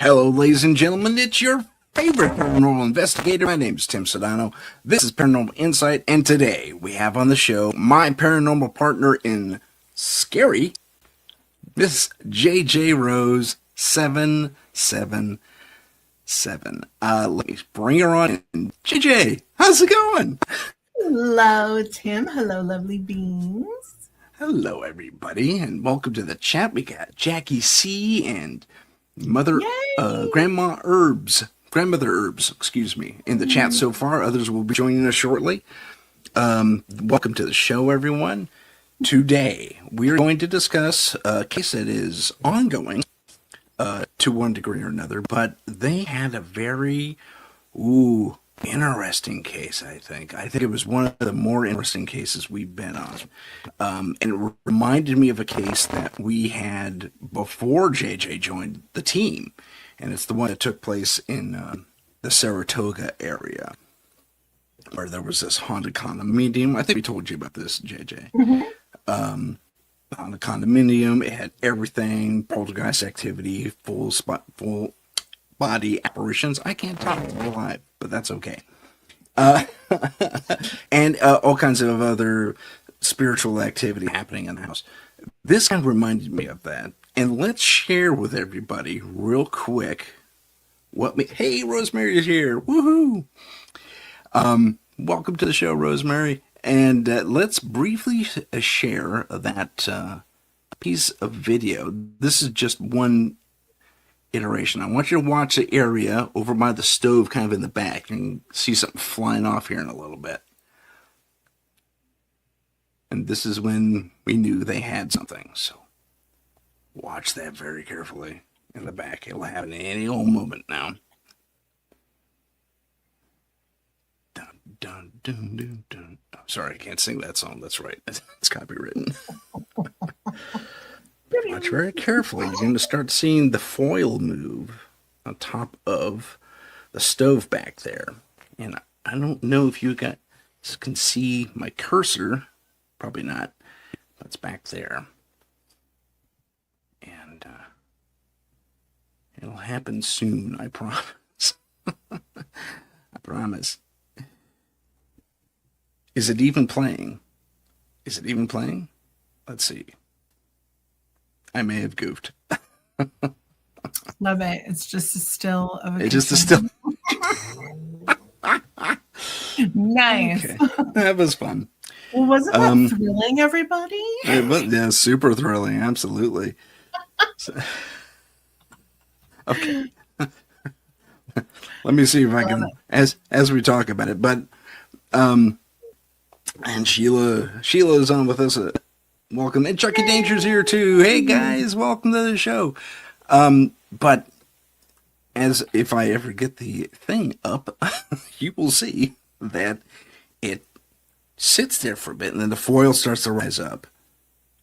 Hello, ladies and gentlemen. It's your favorite paranormal investigator. My name is Tim Sudano. This is Paranormal Insight, and today we have on the show my paranormal partner in S.C.A.R.I, Miss JJRose777. Let me bring her on. JJ, how's it going? Hello, Tim. Hello, lovely beings. Hello, everybody, and welcome to the chat. We got Jackie C and Grandmother Herbs, excuse me, in the chat so far. Others will be joining us shortly. Welcome to the show, everyone. Today, we're going to discuss a case that is ongoing to one degree or another, but they had a very, interesting case, I think. I think it was one of the more interesting cases we've been on. And it reminded me of a case that we had before JJ joined the team. And it's the one that took place in the Saratoga area, where there was this haunted condominium. I think we told you about this, JJ. Haunted condominium. It had everything, poltergeist activity, full body apparitions. I can't talk live, but that's okay. And all kinds of other spiritual activity happening in the house. This kind of reminded me of that. And let's share with everybody real quick hey, Rosemary is here. Woohoo! Welcome to the show, Rosemary. And let's briefly share that piece of video. This is just one iteration. I want you to watch the area over by the stove kind of in the back. You can see something flying off here in a little bit. And this is when we knew they had something. So watch that very carefully in the back. It'll happen at any old moment now. Dun, dun, dun, dun, dun. Oh, sorry, I can't sing that song. That's right. It's copywritten. Watch very carefully. You're going to start seeing the foil move on top of the stove back there. And I don't know if you guys can see my cursor. Probably not. That's back there. And it'll happen soon, I promise. I promise. Is it even playing? Is it even playing? Let's see. I may have goofed. Love it. It's just a still of a. It's just a still. Nice. Okay. That was fun. Well, wasn't that thrilling, everybody? It was, yeah, super thrilling. Absolutely. So, okay. Let me see if I can, as we talk about it. But, and Sheila is on with us. Welcome. And Chucky Danger's here too. Hey guys, welcome to the show. But as if I ever get the thing up, you will see that it sits there for a bit and then the foil starts to rise up.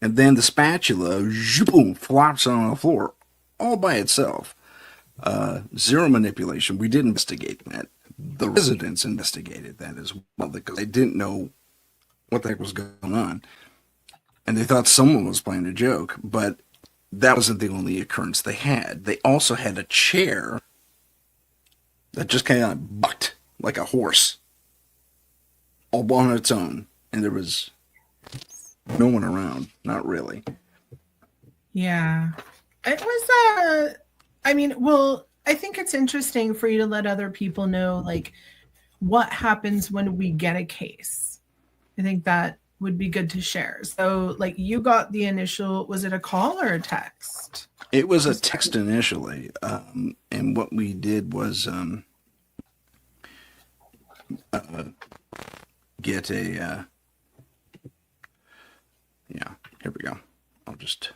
And then the spatula, boom, flops on the floor all by itself. Zero manipulation. We did investigate that. The residents investigated that as well because they didn't know what the heck was going on. And they thought someone was playing a joke, but that wasn't the only occurrence they had. They also had a chair that just kind of bucked like a horse all on its own. And there was no one around. Not really. Yeah. It was, I think it's interesting for you to let other people know, like, what happens when we get a case. I think that would be good to share. So, like, you got the initial, was it a call or a text? It was a text initially. And what we did was get a, yeah, here we go. I'll just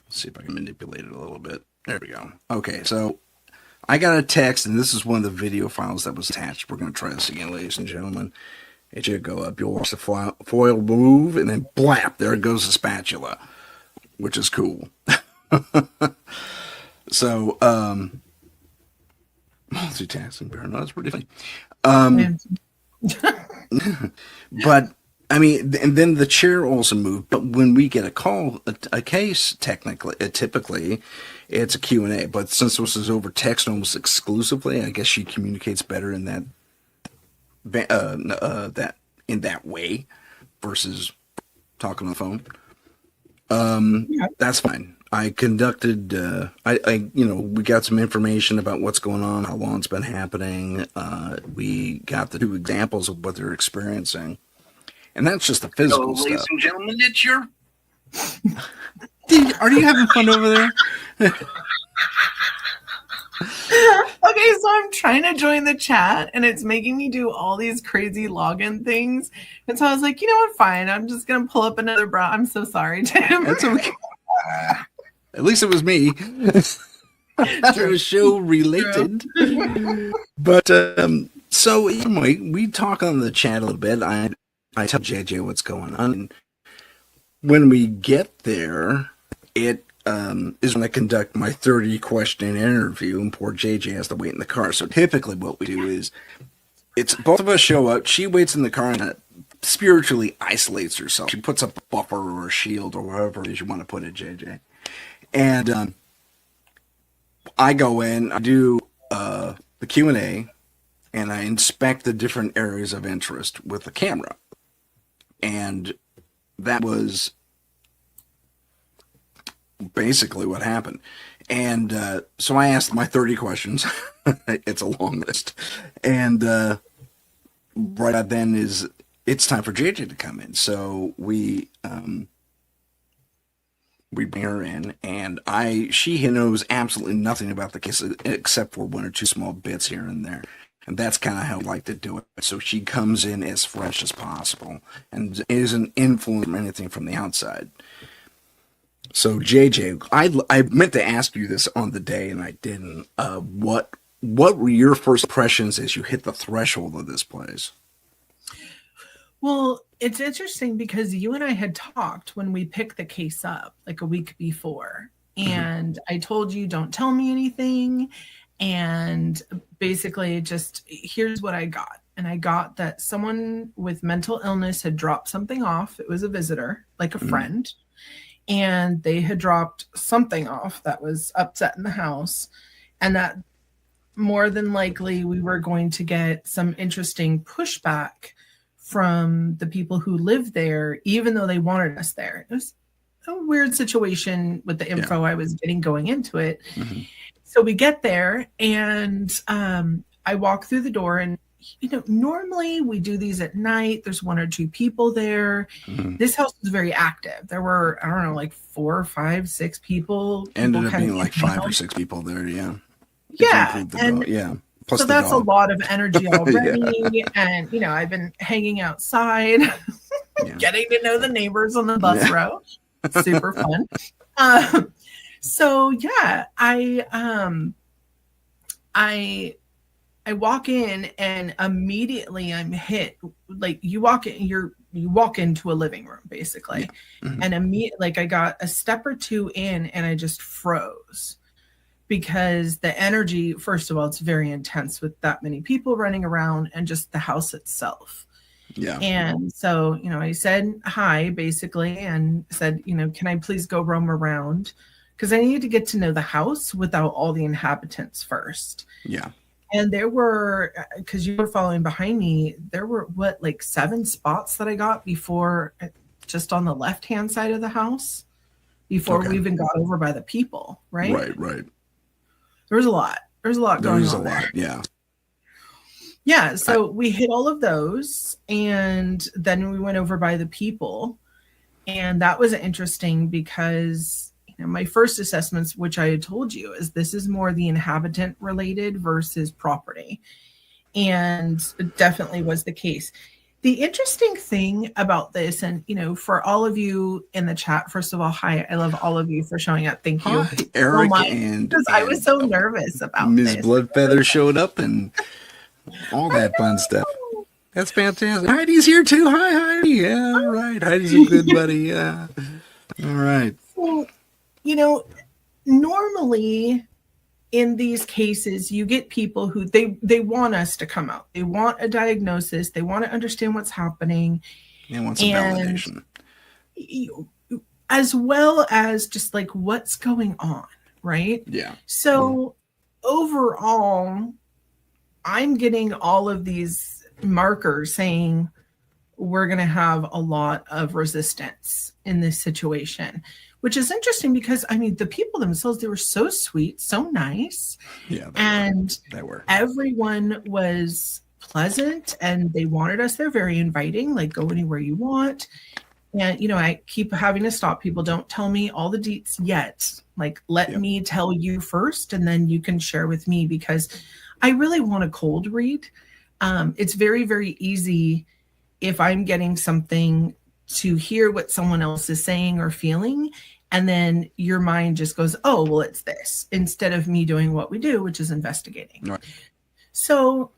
see if I can manipulate it a little bit. There we go. Okay, so I got a text, and this is one of the video files that was attached. We're going to try this again, ladies and gentlemen. It should go up. You'll watch the foil move, and then blap, there goes the spatula, which is cool. So, multitasking paranoia is pretty funny. But I mean, and then the chair also moved. But when we get a call, a case, typically, it's a Q&A. But since this is over text almost exclusively, I guess she communicates better in that way versus talking on the phone. That's fine. I conducted, we got some information about what's going on, how long it's been happening. We got the 2 examples of what they're experiencing. And that's just the physical stuff. Ladies and gentlemen, it's your... Are you having fun over there? Okay, so I'm trying to join the chat and it's making me do all these crazy login things. And so I was like, you know what, fine. I'm just going to pull up another bra. I'm so sorry, Tim. That's okay. At least it was me. It was show related. But so anyway, we talk on the chat a little bit. I tell JJ what's going on. And when we get there, it is when I conduct my 30-question interview, and poor JJ has to wait in the car. So typically what we do is, it's both of us show up, she waits in the car and spiritually isolates herself. She puts up a buffer or a shield or whatever it is you want to put it, JJ. And I go in, I do the Q&A, and I inspect the different areas of interest with the camera. And that was basically what happened. And so I asked my 30 questions. It's a long list. And right then it's time for JJ to come in. So we bring her in, and she knows absolutely nothing about the case except for 1 or 2 small bits here and there. And that's kind of how I like to do it. So she comes in as fresh as possible and isn't influenced from anything from the outside. So JJ, I meant to ask you this on the day and I didn't. What were your first impressions as you hit the threshold of this place? Well, it's interesting because you and I had talked when we picked the case up like a week before. And I told you, don't tell me anything. And basically just, here's what I got. And I got that someone with mental illness had dropped something off. It was a visitor, like a friend. And they had dropped something off that was upset in the house. And that more than likely we were going to get some interesting pushback from the people who lived there, even though they wanted us there. It was a weird situation with the info I was getting going into it. So we get there and I walk through the door, and normally we do these at night. There's 1 or 2 people there. This house was very active. There were, I don't know, like 4 or 5, 6 people. Ended up being like 5 or 6 people there. Yeah. Plus so that's dog. A lot of energy already. And, I've been hanging outside, getting to know the neighbors on the bus row. Super fun. So yeah, I walk in and immediately I'm hit. Like you walk into a living room basically, and immediately I got a step or 2 in and I just froze because the energy. First of all, it's very intense with that many people running around and just the house itself. Yeah. And so I said hi basically and said can I please go roam around. Because I needed to get to know the house without all the inhabitants first. Yeah. And there were, because you were following behind me, there were 7 spots that I got before, just on the left-hand side of the house, before we even got over by the people, right? Right. There was a lot. There's a lot going on there. Yeah. Yeah, so we hit all of those, and then we went over by the people. And that was interesting because my first assessments, which I had told you, is this is more the inhabitant related versus property. And it definitely was the case. The interesting thing about this, and for all of you in the chat, first of all, hi, I love all of you for showing up. Thank you. Hi, Eric, and I was so nervous about Ms. Bloodfeather showed up and all that fun stuff. That's fantastic. Heidi's here too. Hi, Heidi. Yeah, all right. Heidi's a good buddy. Yeah. All right. So, normally in these cases, you get people who they want us to come out. They want a diagnosis. They want to understand what's happening. It wants some validation. As well as just like what's going on, right? Yeah. So overall, I'm getting all of these markers saying we're going to have a lot of resistance in this situation, which is interesting because, I mean, the people themselves, they were so sweet, so nice. Yeah. They were. Everyone was pleasant and they wanted us. They're very inviting, like go anywhere you want. And, you know, I keep having to stop people. Don't tell me all the deets yet. Like, let me tell you first, and then you can share with me, because I really want a cold read. It's very, very easy if I'm getting something to hear what someone else is saying or feeling, and then your mind just goes, oh, well, it's this, instead of me doing what we do, which is investigating. Right. So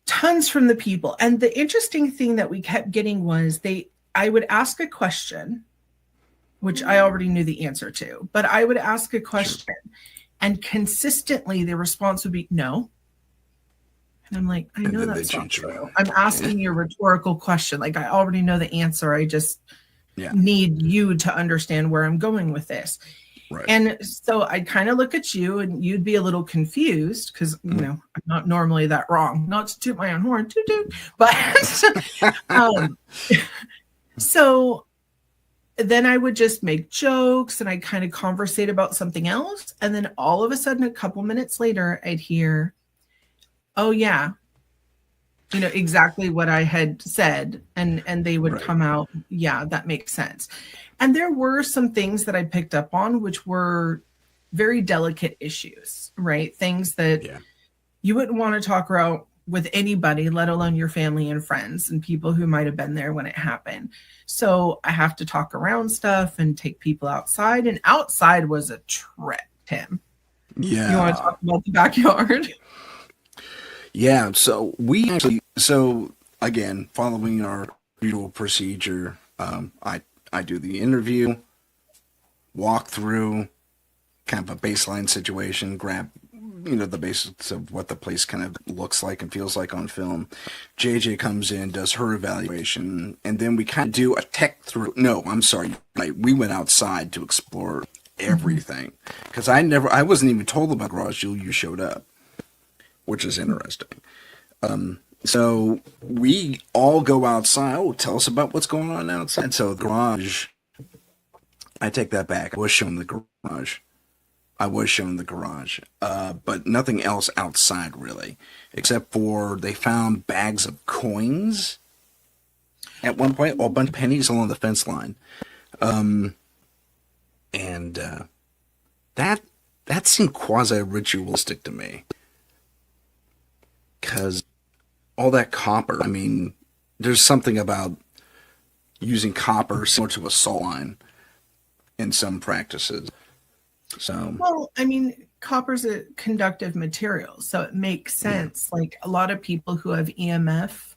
tons from the people. And the interesting thing that we kept getting was I would ask a question, which I already knew the answer to, but I would ask a question and consistently the response would be no. And I'm like, I know that's not true. I'm asking you a rhetorical question. Like, I already know the answer. I just need you to understand where I'm going with this. Right. And so I'd kind of look at you and you'd be a little confused because, you know, I'm not normally that wrong. Not to toot my own horn, toot. But so then I would just make jokes and I'd kind of conversate about something else. And then all of a sudden, a couple minutes later, I'd hear, oh, yeah, you know, exactly what I had said. And they would come out, yeah, that makes sense. And there were some things that I picked up on, which were very delicate issues, right? Things that you wouldn't want to talk about with anybody, let alone your family and friends and people who might have been there when it happened. So I have to talk around stuff and take people outside. And outside was a trip, Tim. Yeah. You want to talk about the backyard? Yeah. So again, following our usual procedure, I do the interview, walk through kind of a baseline situation, grab, you know, the basics of what the place kind of looks like and feels like on film. JJ comes in, does her evaluation, and then we kind of do a tech through. No, I'm sorry. We went outside to explore everything because I wasn't even told about garage till you showed up, which is interesting. So we all go outside. Oh, tell us about what's going on outside. So the garage, I take that back. I was shown the garage. But nothing else outside really, except for they found bags of coins at one point, a bunch of pennies along the fence line. That seemed quasi-ritualistic to me. Because all that copper, I mean, there's something about using copper similar to a salt line in some practices. So, well, I mean, copper's a conductive material, so it makes sense. Like a lot of people who have EMF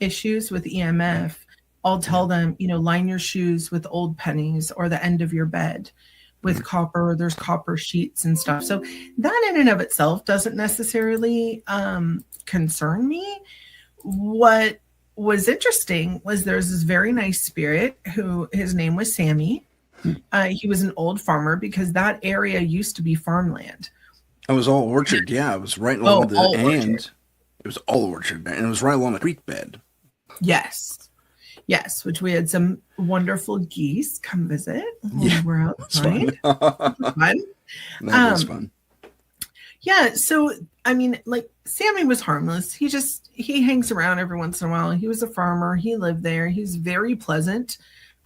issues with EMF, I'll tell them, you know, line your shoes with old pennies or the end of your bed with copper. There's copper sheets and stuff. So that in and of itself doesn't necessarily concern me. What was interesting was there's this very nice spirit who his name was Sammy. He was an old farmer because that area used to be farmland. It was all orchard. Yeah, it was right along the end. It was all orchard, and it was right along the creek bed. Yes, which we had some wonderful geese come visit when we were outside. Fun. That was fun. Yeah, so I mean, like Sammy was harmless. He hangs around every once in a while. He was a farmer. He lived there. He's very pleasant.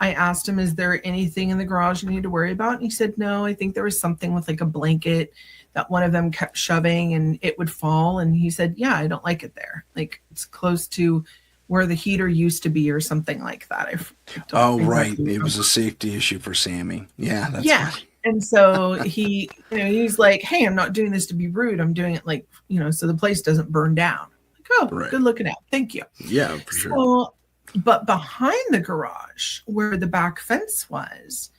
I asked him, is there anything in the garage you need to worry about? And he said, no, I think there was something with like a blanket that one of them kept shoving and it would fall. And he said, yeah, I don't like it there. Like it's close to where the heater used to be or something like that. Right. It was a safety issue for Sammy. Yeah. That's Right. And so he, you know, he's like, hey, I'm not doing this to be rude. I'm doing it like, you know, so the place doesn't burn down. Like, oh, good looking out. Thank you. Yeah, for sure. But behind the garage where the back fence was,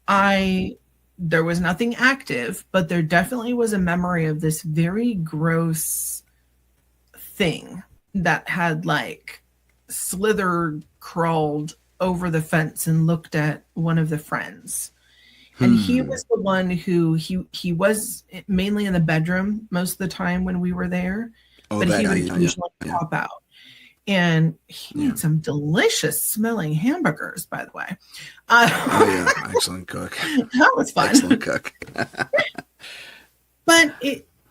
there was nothing active, but there definitely was a memory of this very gross thing that had like slither crawled over the fence and looked at one of the friends. And he was the one who he was mainly in the bedroom most of the time when we were there, but he would usually pop out. And he made some delicious smelling hamburgers, by the way. Excellent cook. That was fun. Excellent cook. But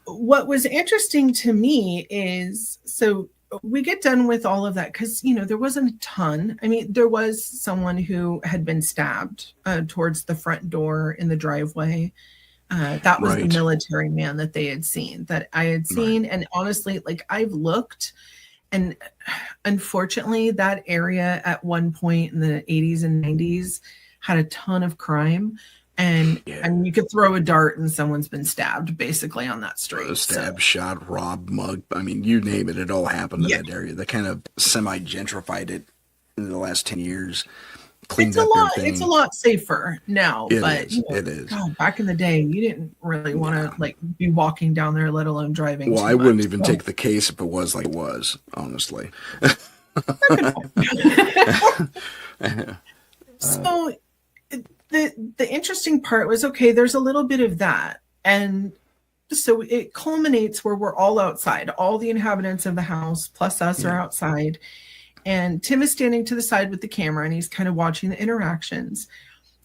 what was interesting to me is, so we get done with all of that because, there wasn't a ton. I mean, there was someone who had been stabbed towards the front door in the driveway. That was the military man that they had seen, that I had seen. Right. And honestly, like, I've looked, and unfortunately that area at one point in the 80s and 90s had a ton of crime. And you could throw a dart and someone's been stabbed basically on that street. Stab, shot, robbed, mugged. I mean, you name it, it all happened in that area. They kind of semi-gentrified it in the last 10 years. Cleaned up everything. It's a lot safer now. It is. God, back in the day, you didn't really want to be walking down there, let alone driving. Well, I wouldn't even take the case if it was like it was, honestly. So the interesting part was, okay, there's a little bit of that. And so it culminates where we're all outside. All the inhabitants of the house plus us are outside. And Tim is standing to the side with the camera and he's kind of watching the interactions.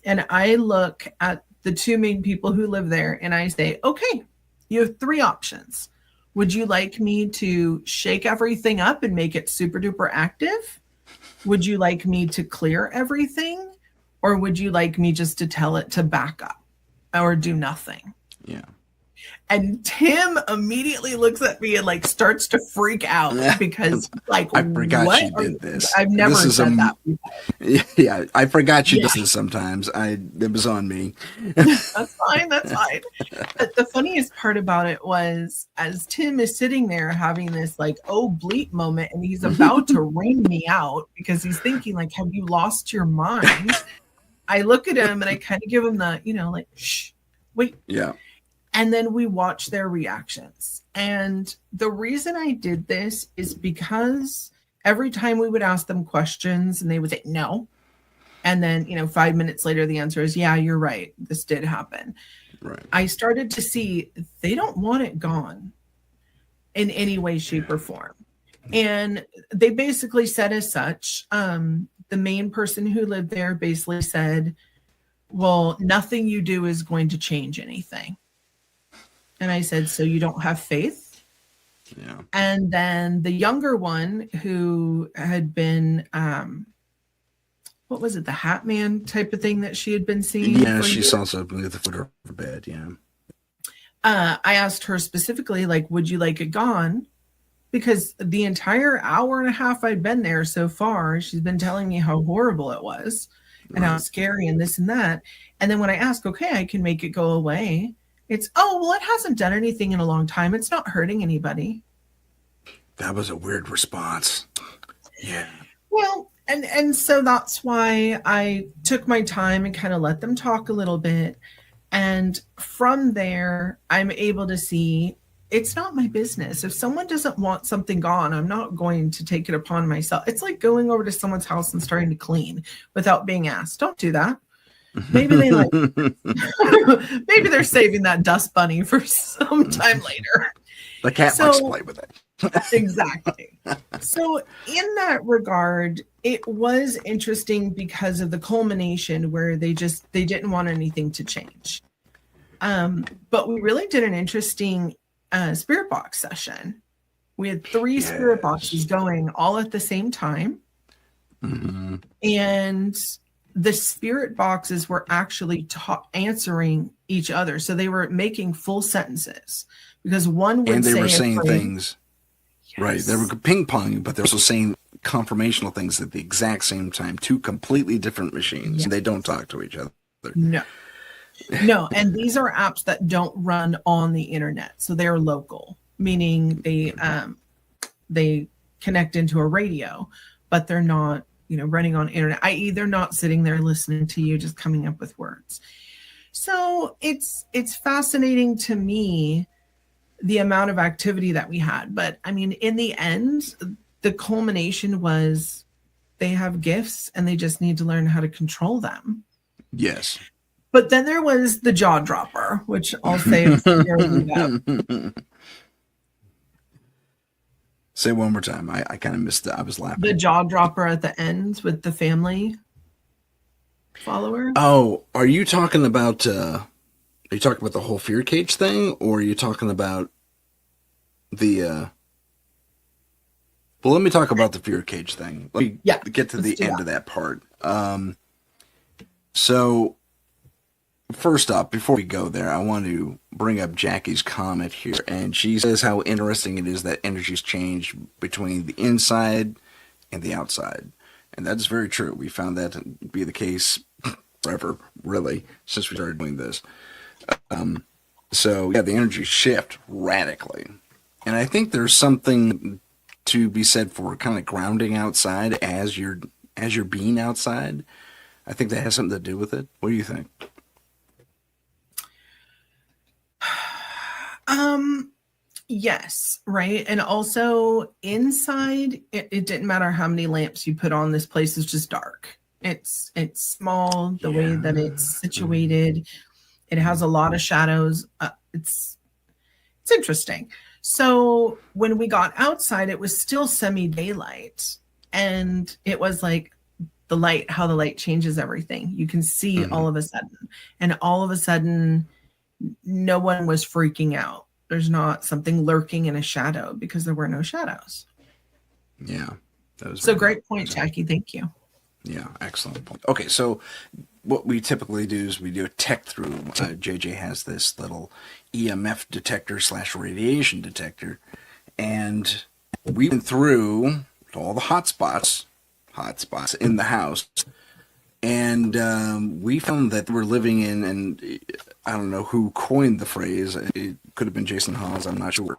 And I look at the two main people who live there and I say, okay, you have three options. Would you like me to shake everything up and make it super duper active? Would you like me to clear everything? Or would you like me just to tell it to back up or do nothing? Yeah. And Tim immediately looks at me and starts to freak out because I forgot what? You did this. I've never said that before. Yeah, I forgot you did this sometimes. It was on me. That's fine. But the funniest part about it was, as Tim is sitting there having this bleep moment, and he's about to ring me out because he's thinking have you lost your mind? I look at him and I kind of give him the, shh, wait. Yeah. And then we watch their reactions. And the reason I did this is because every time we would ask them questions and they would say no. And then, 5 minutes later, the answer is, yeah, you're right. This did happen. Right. I started to see they don't want it gone in any way, shape, or form. And they basically said as such, the main person who lived there basically said, well, nothing you do is going to change anything. And I said, so you don't have faith? Yeah. And then the younger one who had been, what was it, the Hat Man type of thing that she had been seeing? Yeah, she saw something at the foot of her bed, yeah. I asked her specifically, would you like it gone? Because the entire hour and a half I'd been there so far, she's been telling me how horrible it was and how scary and this and that. And then when I ask, okay, I can make it go away. It's, oh, well, it hasn't done anything in a long time. It's not hurting anybody. That was a weird response. Yeah. Well, and so that's why I took my time and kind of let them talk a little bit. And from there, I'm able to see it's not my business. If someone doesn't want something gone, I'm not going to take it upon myself. It's like going over to someone's house and starting to clean without being asked. Don't do that. Maybe they maybe they're saving that dust bunny for some time later. The cat likes to play with it. Exactly. So in that regard, it was interesting because of the culmination where they didn't want anything to change. But we really did an interesting spirit box session. We had 3 spirit boxes going all at the same time. Mm-hmm. And the spirit boxes were actually answering each other. So they were making full sentences because one would say, and they were saying things. Yes. Right. They were ping-ponging, but they're also saying confirmational things at the exact same time. 2 completely different machines. Yes. And they don't talk to each other. No. And these are apps that don't run on the internet. So they're local, meaning they connect into a radio, but they're not, running on internet, i.e. they're not sitting there listening to you, just coming up with words. So it's fascinating to me, the amount of activity that we had. But I mean, in the end, the culmination was they have gifts and they just need to learn how to control them. Yes. But then there was the jaw dropper, which I'll say it from your lead up. Say one more time. I kind of missed it. I was laughing. The jaw dropper at the end with the family follower. Oh, are you talking about the whole fear cage thing, or are you talking about the well, let me talk about the fear cage thing. Let me get to the end of that part. So first up, before we go there, I want to bring up Jackie's comment here, and she says how interesting it is that energies change between the inside and the outside. And that's very true. We found that to be the case forever, really, since we started doing this. So, yeah, the energies shift radically. And I think there's something to be said for kind of grounding outside as you're being outside. I think that has something to do with it. What do you think? Yes, right. And also inside, it didn't matter how many lamps you put on, this place is just dark. It's small, the way that it's situated. It has a lot of shadows. It's interesting. So when we got outside, it was still semi-daylight. And it was like how the light changes everything. You can see all of a sudden. And all of a sudden, no one was freaking out. There's not something lurking in a shadow because there were no shadows. Yeah. That was so great point, Jackie. Thank you. Yeah, excellent point. Okay, so what we typically do is we do a tech through. JJ has this little EMF detector / radiation detector, and we went through all the hot spots in the house, and we found that we're living in, and I don't know who coined the phrase. It could have been Jason Hawes, I'm not sure.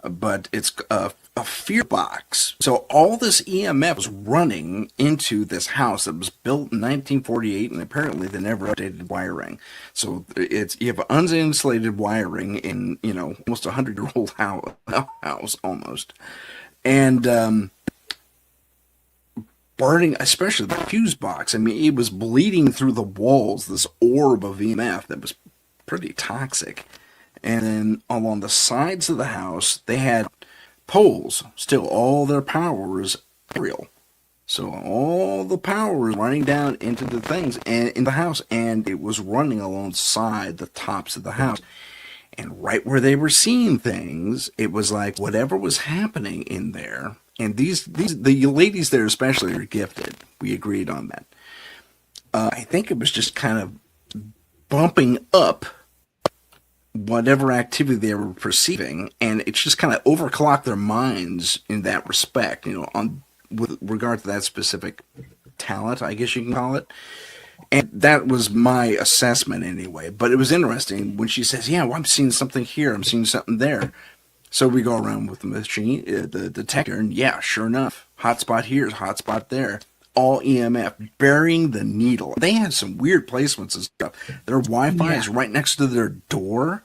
But it's a fear box. So all this EMF was running into this house that was built in 1948, and apparently they never updated wiring. So you have uninsulated wiring in, almost 100-year-old house almost. And burning, especially the fuse box. I mean, it was bleeding through the walls, this orb of EMF that was pretty toxic. And then along the sides of the house, they had poles. Still, all their power was real. So all the power was running down into the things and in the house, and it was running alongside the tops of the house. And right where they were seeing things, it was like whatever was happening in there. And the ladies there especially are gifted. We agreed on that. I think it was just kind of bumping up whatever activity they were perceiving, and it's just kind of overclocked their minds in that respect, with regard to that specific talent, I guess you can call it. And that was my assessment anyway. But it was interesting when she says, yeah, well, I'm seeing something here, I'm seeing something there. So we go around with the machine, the detector, and yeah, sure enough, hot spot here, hot spot there. All EMF, burying the needle. They had some weird placements and stuff. Their Wi-Fi is right next to their door,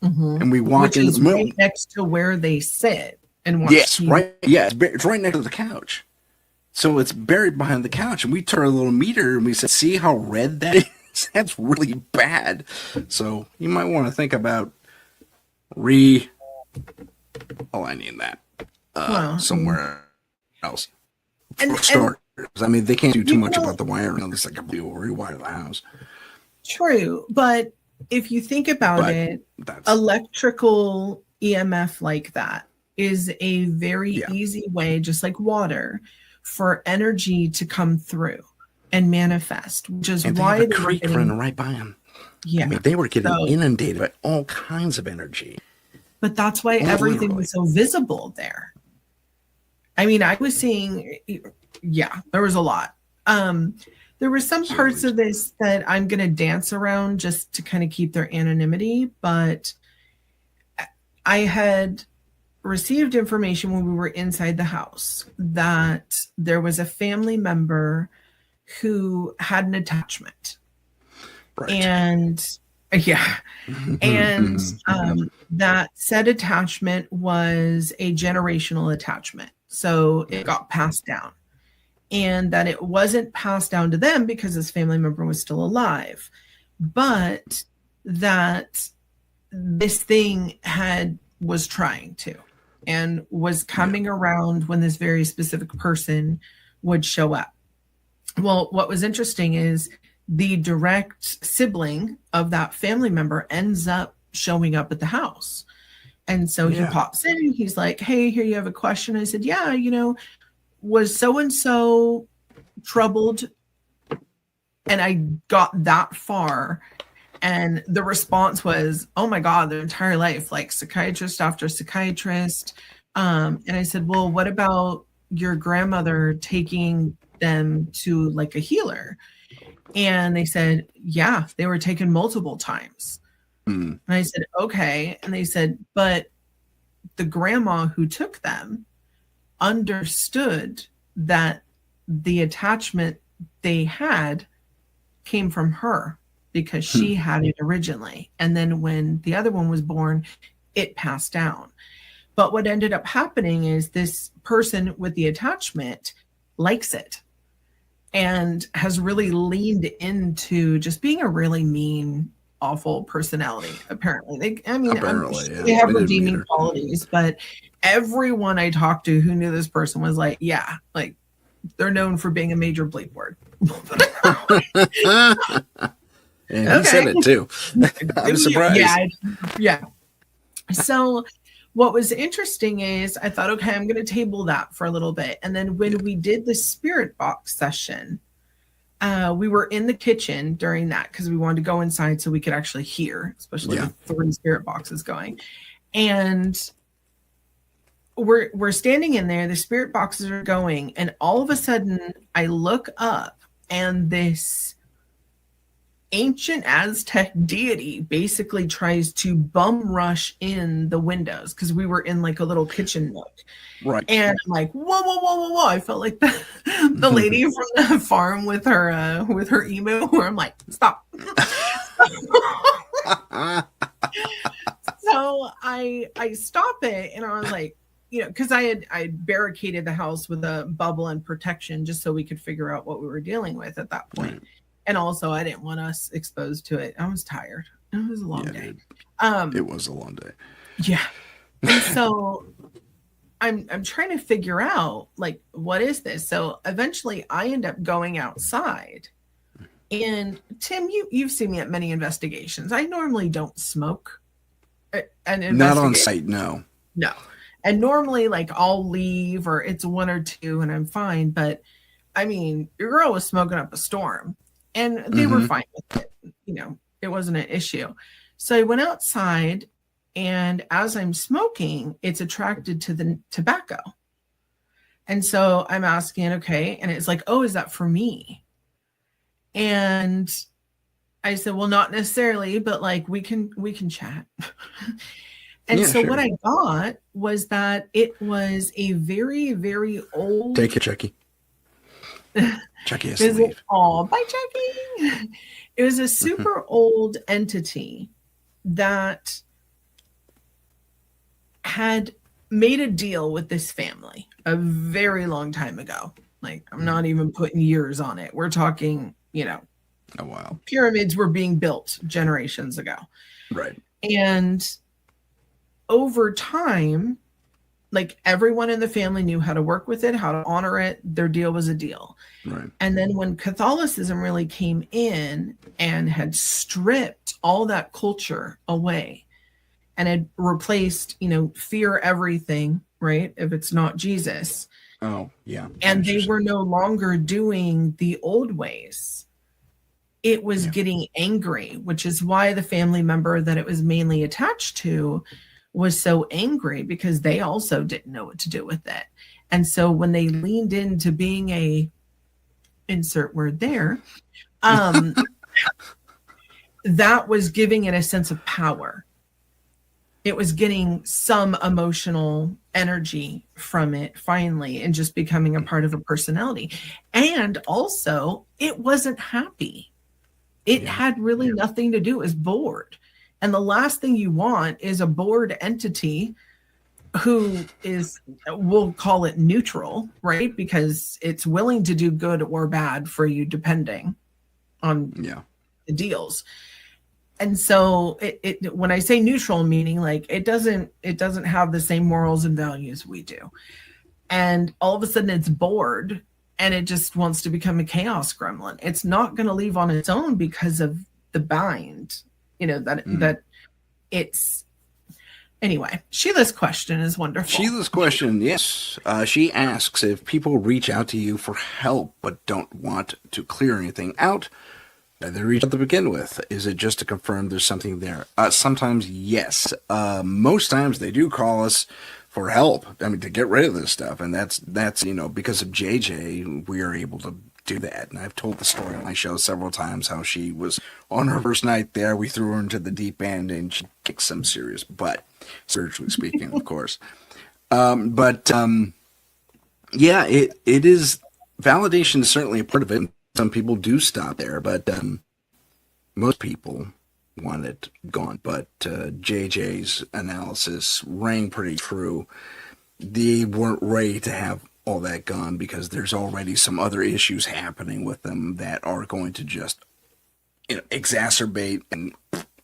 and we walk in. Which is right next to where they sit and watch. Yes, TV. Right. Yeah, it's right next to the couch. So it's buried behind the couch, and we turn a little meter and we said, "See how red that is? That's really bad." So you might want to think about aligning that somewhere else. And I mean, they can't do too much about the wiring. It's like rewire the house. True, but if you think about it, electrical EMF like that is a very easy way, just like water, for energy to come through and manifest, which is why the creek running right by them. Yeah, I mean, they were getting inundated by all kinds of energy. But that's why everything was so visible there. I mean, I was seeing, there was a lot. There were some parts of this that I'm going to dance around just to kind of keep their anonymity, but I had received information when we were inside the house that there was a family member who had an attachment. Right. And that said attachment was a generational attachment. So it got passed down. and that it wasn't passed down to them because his family member was still alive, but that this thing was trying to, and was coming around when this very specific person would show up. Well, what was interesting is the direct sibling of that family member ends up showing up at the house. And so he pops in, he's like, hey, here you have a question. I said, yeah, was so-and-so troubled? And I got that far. And the response was, oh my God, their entire life, like psychiatrist after psychiatrist. And I said, well, what about your grandmother taking them to like a healer? And they said, yeah, they were taken multiple times. And I said, okay. And they said, but the grandma who took them understood that the attachment they had came from her because she had it originally. And then when the other one was born, it passed down. But what ended up happening is this person with the attachment likes it and has really leaned into just being a really mean, awful personality. Apparently, they have redeeming qualities, but everyone I talked to who knew this person was like, yeah, like they're known for being a major bleep word. And he said it too. I'm surprised. Yeah. So what was interesting is I thought, okay, I'm going to table that for a little bit. And then when we did the spirit box session, we were in the kitchen during that because we wanted to go inside so we could actually hear, especially with 3 spirit boxes going. And we're standing in there, the spirit boxes are going, and all of a sudden I look up and this ancient Aztec deity basically tries to bum rush in the windows because we were in like a little kitchen nook. Right. And I'm like, whoa. I felt like the lady from the farm with her emu, where I'm like, stop. So I stop it, and I was like, because I barricaded the house with a bubble and protection just so we could figure out what we were dealing with at that point. Right. And also, I didn't want us exposed to it. I was tired. It was a long day. It was a long day. Yeah. And so I'm trying to figure out, like, what is this? So eventually I end up going outside. And Tim, you've seen me at many investigations. I normally don't smoke. Not on site, no. No. And normally, like, I'll leave or it's 1 or 2 and I'm fine. But, I mean, your girl was smoking up a storm. And they were fine with it. It wasn't an issue. So I went outside, and as I'm smoking, it's attracted to the tobacco. And so I'm asking, okay. And it's like, oh, is that for me? And I said, well, not necessarily, but like, we can chat. And so what I got was that it was a very, very old. Take it, Chucky. Chucky has to leave. Oh, bye, Chucky. It was a super old entity that had made a deal with this family a very long time ago. Like, I'm not even putting years on it. We're talking, a while. Pyramids were being built generations ago. Right. And over time, like, everyone in the family knew how to work with it, how to honor it. Their deal was a deal. Right. And then when Catholicism really came in and had stripped all that culture away and had replaced, fear everything, right? If it's not Jesus. Oh, yeah. And they were no longer doing the old ways. It was getting angry, which is why the family member that it was mainly attached to was so angry, because they also didn't know what to do with it. And so when they leaned into being a insert word there, that was giving it a sense of power. It was getting some emotional energy from it finally, and just becoming a part of a personality. And also, it wasn't happy. It had really nothing to do. It was bored. And the last thing you want is a bored entity who is, we'll call it neutral, right? Because it's willing to do good or bad for you depending on the deals. And so it when I say neutral, meaning like it doesn't have the same morals and values we do. And all of a sudden it's bored and it just wants to become a chaos gremlin. It's not going to leave on its own because of the bind, that it's. Anyway, Sheila's question is wonderful. Sheila's question, yes. She asks, if people reach out to you for help but don't want to clear anything out, they reach out to begin with. Is it just to confirm there's something there? Sometimes, yes. Most times they do call us for help. I mean, to get rid of this stuff. And that's because of JJ, we are able to do that. And I've told the story on my show several times how she was on her first night there. We threw her into the deep end and she kicked some serious butt, spiritually speaking, of course. Yeah, it is. Validation is certainly a part of it. Some people do stop there, but most people want it gone. But JJ's analysis rang pretty true. They weren't ready to have all that gone because there's already some other issues happening with them that are going to just exacerbate, and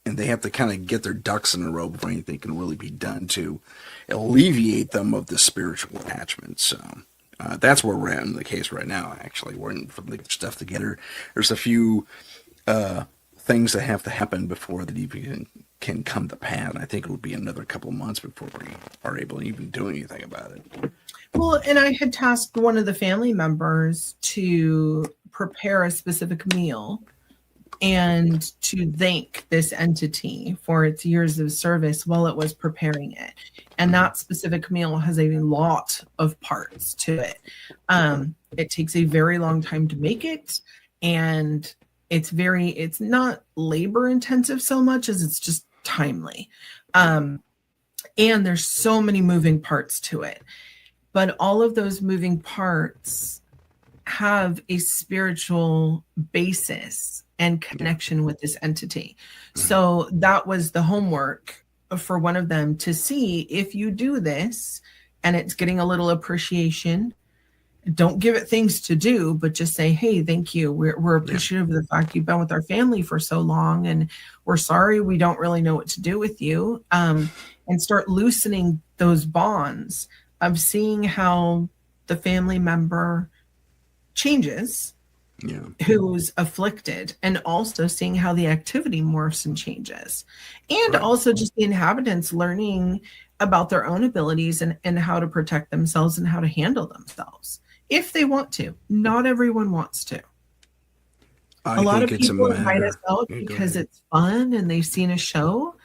they have to kind of get their ducks in a row before anything can really be done to alleviate them of the spiritual attachment. So that's where we're at in the case right now. Actually, we're in from the stuff together. There's a few things that have to happen before the DP can come to pass. I think it would be another couple of months before we are able to even do anything about it. Well, and I had tasked one of the family members to prepare a specific meal and to thank this entity for its years of service while it was preparing it. And that specific meal has a lot of parts to it. It takes a very long time to make it, and it's not labor intensive so much as it's just timely. And there's so many moving parts to it. But all of those moving parts have a spiritual basis and connection with this entity. So that was the homework for one of them, to see if you do this and it's getting a little appreciation. Don't give it things to do, but just say, hey, thank you. We're appreciative of the fact you've been with our family for so long, and we're sorry we don't really know what to do with you. And start loosening those bonds of seeing how the family member changes, who's afflicted, and also seeing how the activity morphs and changes. And also just the inhabitants learning about their own abilities and how to protect themselves and how to handle themselves if they want to. Not everyone wants to. A lot of people invite us out because it's fun and they've seen a show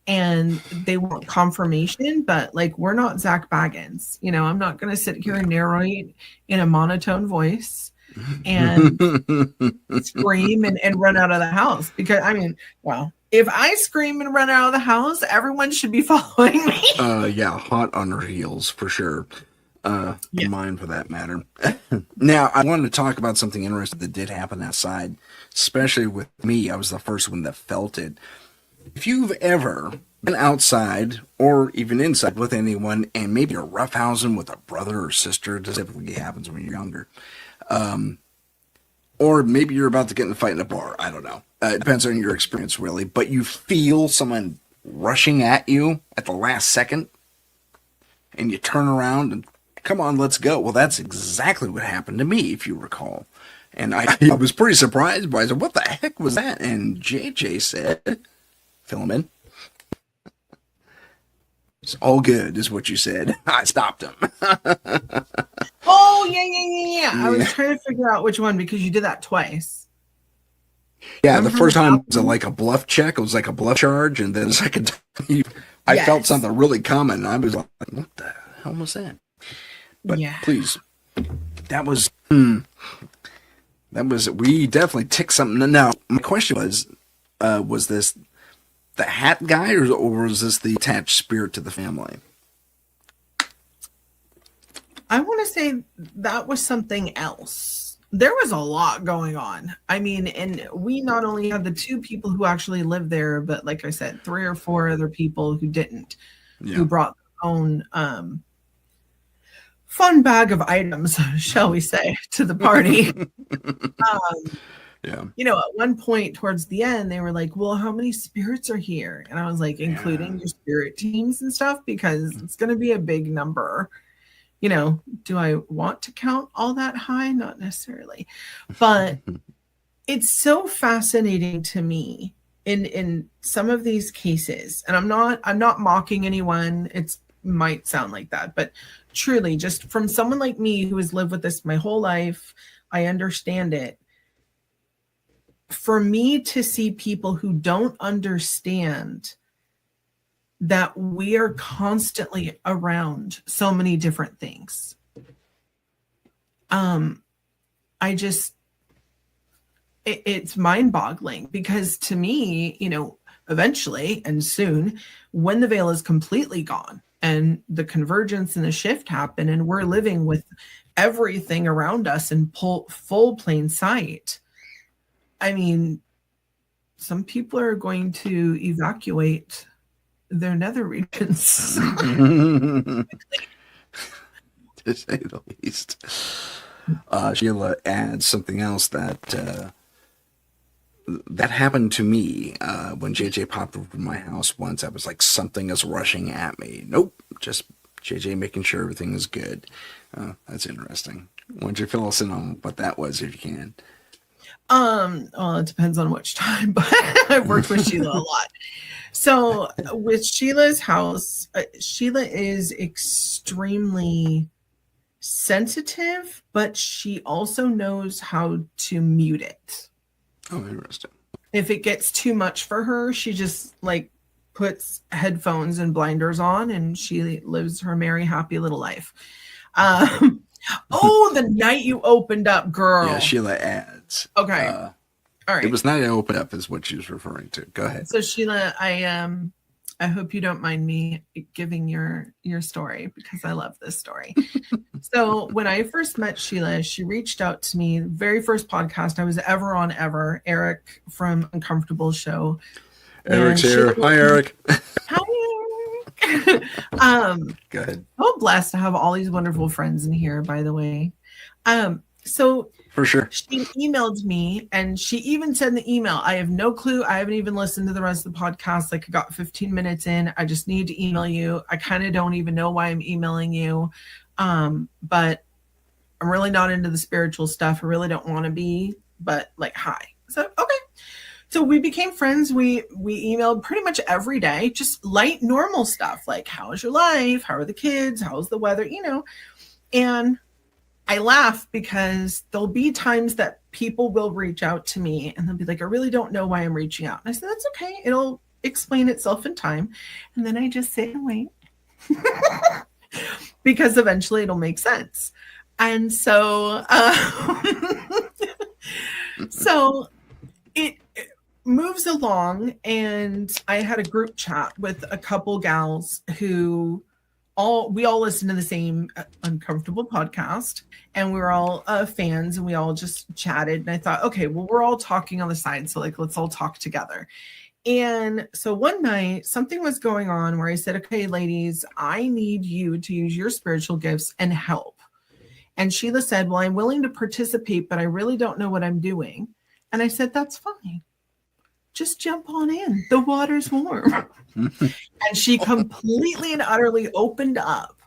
and they want confirmation, but like, we're not Zach Baggins. I'm not going to sit here and narrate in a monotone voice and scream and run out of the house, because if I scream and run out of the house, everyone should be following me. Hot on her heels for sure. Mine for that matter. Now, I wanted to talk about something interesting that did happen outside, especially with me. I was the first one that felt it. If you've ever been outside or even inside with anyone and maybe you're roughhousing with a brother or sister, this typically happens when you're younger, or maybe you're about to get in a fight in a bar, I don't know. It depends on your experience, really, but you feel someone rushing at you at the last second and you turn around and come on, let's go. Well, that's exactly what happened to me, if you recall. And I was pretty surprised by it. I said, what the heck was that? And JJ said, fill him in. It's all good, is what you said. I stopped him. Oh, yeah. I was trying to figure out which one, because you did that twice. Yeah, the first time was like a bluff check. It was like a bluff charge. And then the second time, I felt something really coming. And I was like, what the hell was that? But please, that was, we definitely ticked something. Now, my question was this the hat guy, or was this the attached spirit to the family? I want to say that was something else. There was a lot going on. I mean, and we not only had the two people who actually lived there, but like I said, 3 or 4 other people who didn't, who brought their own fun bag of items, shall we say, to the party. Yeah. You know, at one point towards the end, they were like, well, how many spirits are here? And I was like, including your spirit teams and stuff, because it's going to be a big number. You know, do I want to count all that high? Not necessarily. But it's so fascinating to me in some of these cases. And I'm not mocking anyone. It might sound like that, but truly, just from someone like me who has lived with this my whole life, I understand it. For me to see people who don't understand that we are constantly around so many different things. It's mind-boggling, because to me, you know, eventually and soon, when the veil is completely gone and the convergence and the shift happen and we're living with everything around us in full plain sight, I mean, some people are going to evacuate their nether regions. To say the least. Sheila adds something else that happened to me when JJ popped over my house once. I was like, something is rushing at me. Nope, just JJ making sure everything is good. That's interesting. Why don't you fill us in on what that was, if you can? Well, it depends on which time, but I've worked with Sheila a lot. So with Sheila's house, Sheila is extremely sensitive, but she also knows how to mute it. Oh, interesting. If it gets too much for her, she just like puts headphones and blinders on and she lives her merry, happy little life. Oh, the night you opened up, girl. Yeah, Sheila adds. Okay. All right. It was night I opened up is what she was referring to. Go ahead. So Sheila, I hope you don't mind me giving your story, because I love this story. So when I first met Sheila, she reached out to me, very first podcast I was ever on ever, Eric from Uncomfortable Show. Eric's here. Hi, Eric. Hi, Eric. Go ahead. I'm blessed to have all these wonderful friends in here, by the way. So for sure, she emailed me, and she even said in the email, I have no clue. I haven't even listened to the rest of the podcast. Like, I got 15 minutes in. I just need to email you. I kind of don't even know why I'm emailing you. But I'm really not into the spiritual stuff. I really don't want to be, but like, hi. So, okay. So we became friends. We emailed pretty much every day, just light, normal stuff. Like, how's your life? How are the kids? How's the weather? You know, and I laugh because there'll be times that people will reach out to me and they'll be like, I really don't know why I'm reaching out. And I said, that's okay. It'll explain itself in time. And then I just sit and wait because eventually it'll make sense. And so, so it moves along, and I had a group chat with a couple gals who we all listen to the same Uncomfortable podcast, and we were all fans, and we all just chatted. And I thought, okay, well, we're all talking on the side, so like, let's all talk together. And so one night something was going on where I said, okay, ladies, I need you to use your spiritual gifts and help. And Sheila said, well, I'm willing to participate, but I really don't know what I'm doing. And I said, that's fine. Just jump on in. The water's warm. And she completely and utterly opened up,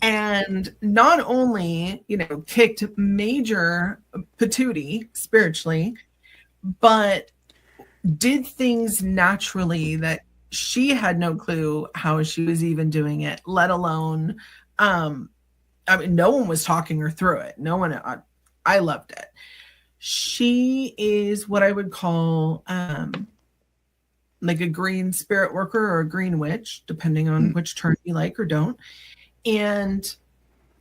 and not only, you know, kicked major patootie spiritually, but did things naturally that she had no clue how she was even doing it, let alone, I mean, no one was talking her through it. No one, I loved it. She is what I would call like a green spirit worker or a green witch, depending on which term you like or don't. And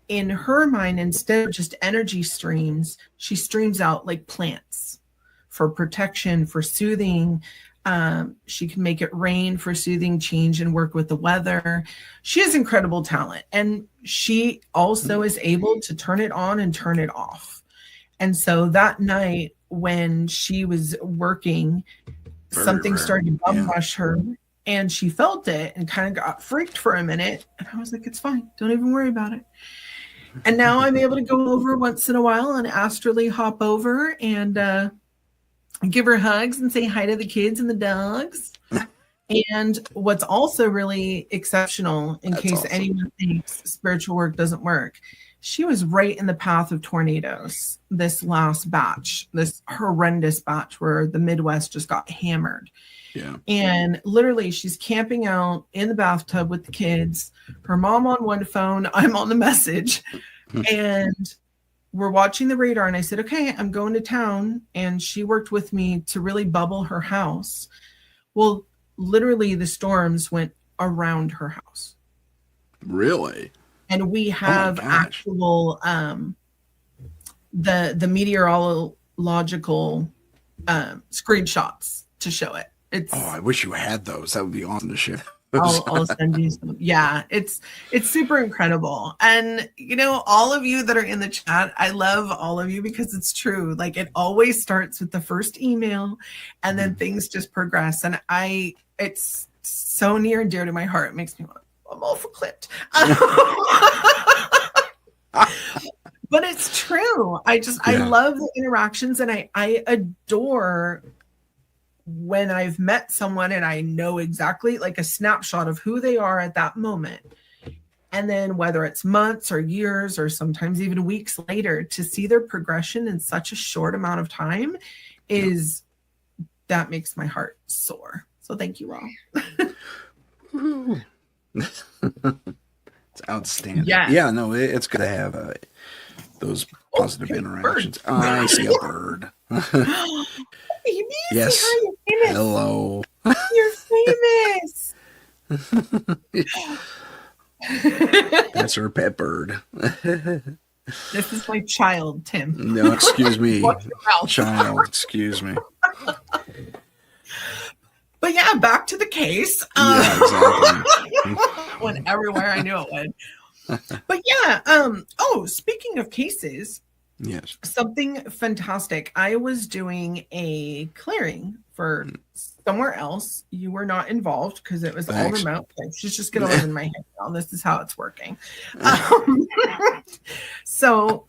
in her mind, instead of just energy streams, she streams out like plants for protection, for soothing. She can make it rain for soothing change and work with the weather. She has incredible talent. And she also is able to turn it on and turn it off. And so that night when she was working, something started to bum rush her, and she felt it and kind of got freaked for a minute. And I was like, it's fine. Don't even worry about it. And now I'm able to go over once in a while and astrally hop over and give her hugs and say hi to the kids and the dogs. And what's also really exceptional, in case anyone thinks spiritual work doesn't work, she was right in the path of tornadoes this last batch, this horrendous batch where the Midwest just got hammered. Yeah. And literally she's camping out in the bathtub with the kids, her mom on one phone, I'm on the message, and we're watching the radar. And I said, okay, I'm going to town. And she worked with me to really bubble her house. Well, literally the storms went around her house. Really? And we have actual the meteorological screenshots to show it. It's I wish you had those. That would be awesome to share. I'll send you some. Yeah, it's super incredible. And all of you that are in the chat, I love all of you because it's true. Like, it always starts with the first email and then things just progress. And it's so near and dear to my heart. It makes me want I'm all for clipped. But it's true. I love the interactions, and I adore when I've met someone and I know exactly, like, a snapshot of who they are at that moment. And then whether it's months or years or sometimes even weeks later, to see their progression in such a short amount of time that makes my heart soar. So thank you all. It's outstanding. Yeah. No, it's good to have those positive interactions. I see a bird. Yes. Hello. You're famous. That's her pet bird. This is my child, Tim. No, excuse me. Child, excuse me. But yeah, back to the case. Yeah, exactly. Went everywhere I knew it would. But yeah, speaking of cases, yes, something fantastic. I was doing a clearing for somewhere else. You were not involved because it was all remote. She's just going to live in my head now. This is how it's working. So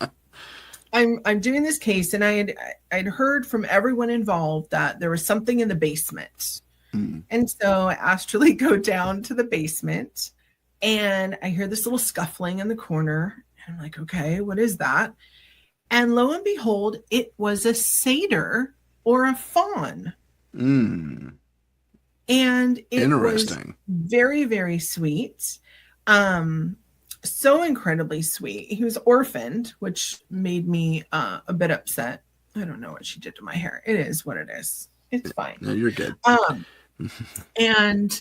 I'm doing this case, and I'd heard from everyone involved that there was something in the basement. And so I astrally go down to the basement, and I hear this little scuffling in the corner. And I'm like, okay, what is that? And lo and behold, it was a satyr or a fawn. And it was very, very sweet. So incredibly sweet. He was orphaned, which made me a bit upset. I don't know what she did to my hair. It is what it is. It's fine. No, you're good. And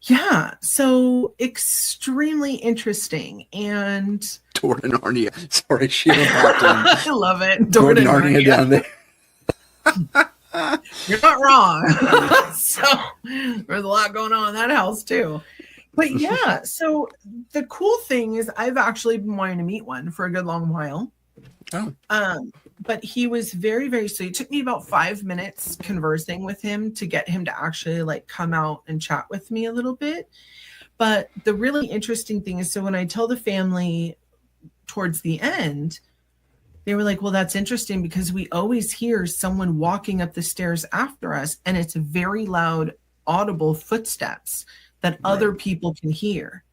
yeah, so extremely interesting. And Dora and Narnia. Sorry, Sheila popped in. I love it. Dora and Narnia down there. You're not wrong. So there's a lot going on in that house too. But yeah, so the cool thing is I've actually been wanting to meet one for a good long while. But he was very, very sweet. It took me about 5 minutes conversing with him to get him to actually like come out and chat with me a little bit. But the really interesting thing is, so when I tell the family towards the end, they were like, well, that's interesting because we always hear someone walking up the stairs after us, and it's very loud, audible footsteps that other people can hear.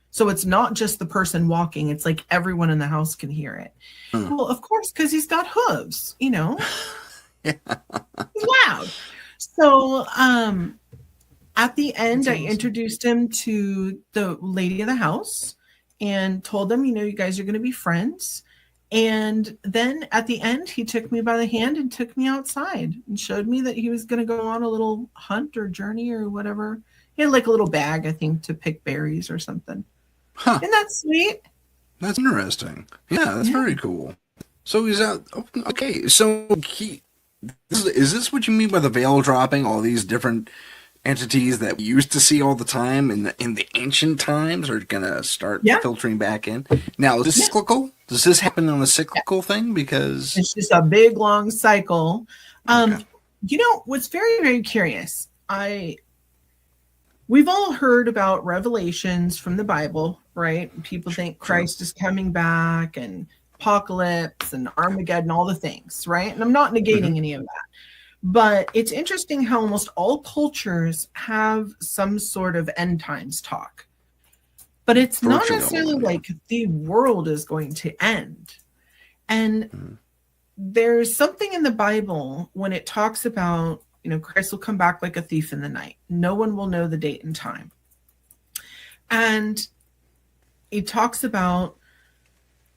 So it's not just the person walking. It's like everyone in the house can hear it. Well, of course, because he's got hooves, He's loud. So at the end, that's awesome. I introduced him to the lady of the house and told them, you guys are going to be friends. And then at the end, he took me by the hand and took me outside and showed me that he was going to go on a little hunt or journey or whatever. He had like a little bag, I think, to pick berries or something. Huh. Isn't that sweet? That's interesting. Yeah, that's very cool. So he's out. Okay, so is this what you mean by the veil dropping? All these different entities that we used to see all the time in the ancient times are gonna start filtering back in. Now, is this cyclical? Does this happen on a cyclical thing? Because it's just a big long cycle. What's very, very curious. we've all heard about revelations from the Bible, right? People think Christ is coming back and apocalypse and Armageddon, all the things, right? And I'm not negating any of that. But it's interesting how almost all cultures have some sort of end times talk. But it's not necessarily like the world is going to end. And there's something in the Bible when it talks about, Christ will come back like a thief in the night. No one will know the date and time. And it talks about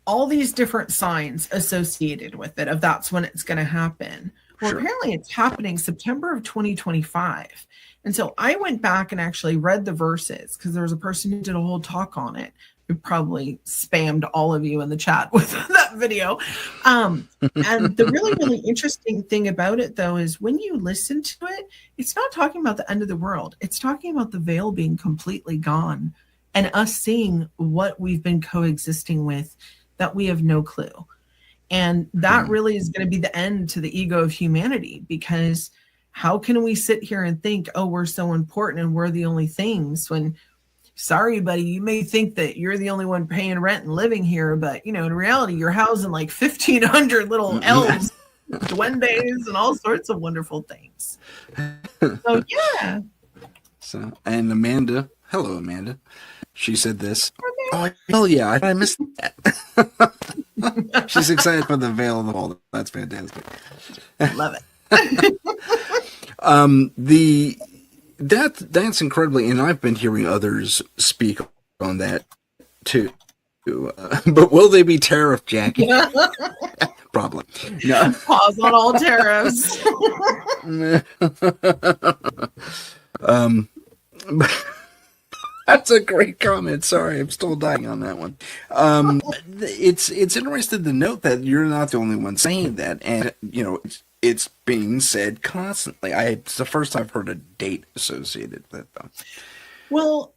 all these different signs associated with it, of that's when it's going to happen. Well, apparently it's happening September of 2025. And so I went back and actually read the verses because there was a person who did a whole talk on it who probably spammed all of you in the chat with that video. And the really, really interesting thing about it, though, is when you listen to it, it's not talking about the end of the world. It's talking about the veil being completely gone and us seeing what we've been coexisting with that we have no clue. And that really is going to be the end to the ego of humanity, because how can we sit here and think, oh, we're so important and we're the only things, when, sorry, buddy, you may think that you're the only one paying rent and living here, but, in reality, you're housing like 1,500 little elves, duendes, and all sorts of wonderful things. So, yeah. So, and Amanda, hello, Amanda. She said this. Oh, hell yeah, I missed that. She's excited for the veil of the wall. That's fantastic. Love it. That's incredibly, and I've been hearing others speak on that too. But will they be tariff jacking? Probably. No. Pause on all tariffs. That's a great comment. Sorry, I'm still dying on that one. It's interesting to note that you're not the only one saying that, and it's being said constantly. It's the first time I've heard a date associated with it, though. Well,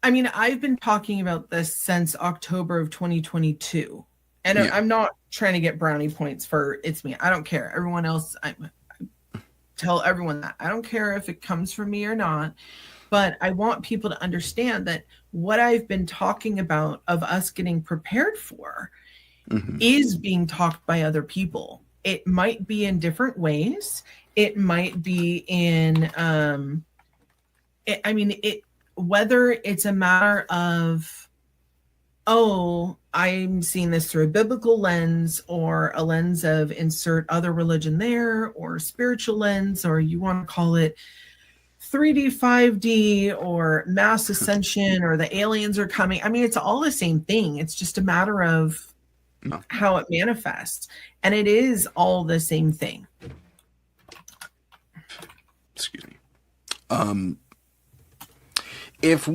I mean, I've been talking about this since October of 2022, and I'm not trying to get brownie points for it's me. I don't care. Everyone else, I tell everyone that I don't care if it comes from me or not. But I want people to understand that what I've been talking about of us getting prepared for is being talked by other people. It might be in different ways. It might be in, whether it's a matter of, oh, I'm seeing this through a biblical lens, or a lens of insert other religion there, or spiritual lens, or you want to call it 3D, 5D, or mass ascension, or the aliens are coming. I mean, it's all the same thing. It's just a matter of how it manifests. And it is all the same thing. Excuse me. If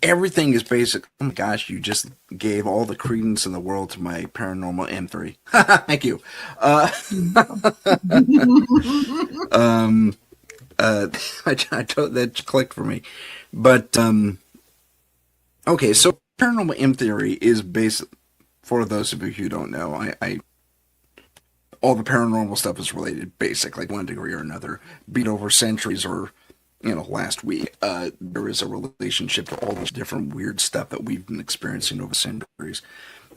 everything is basic, oh my gosh, you just gave all the credence in the world to my paranormal M3. Thank you. That clicked for me. But, okay, so paranormal M theory is basic, for those of you who don't know, all the paranormal stuff is related, basic, like one degree or another, be it over centuries or, last week. There is a relationship to all this different weird stuff that we've been experiencing over centuries.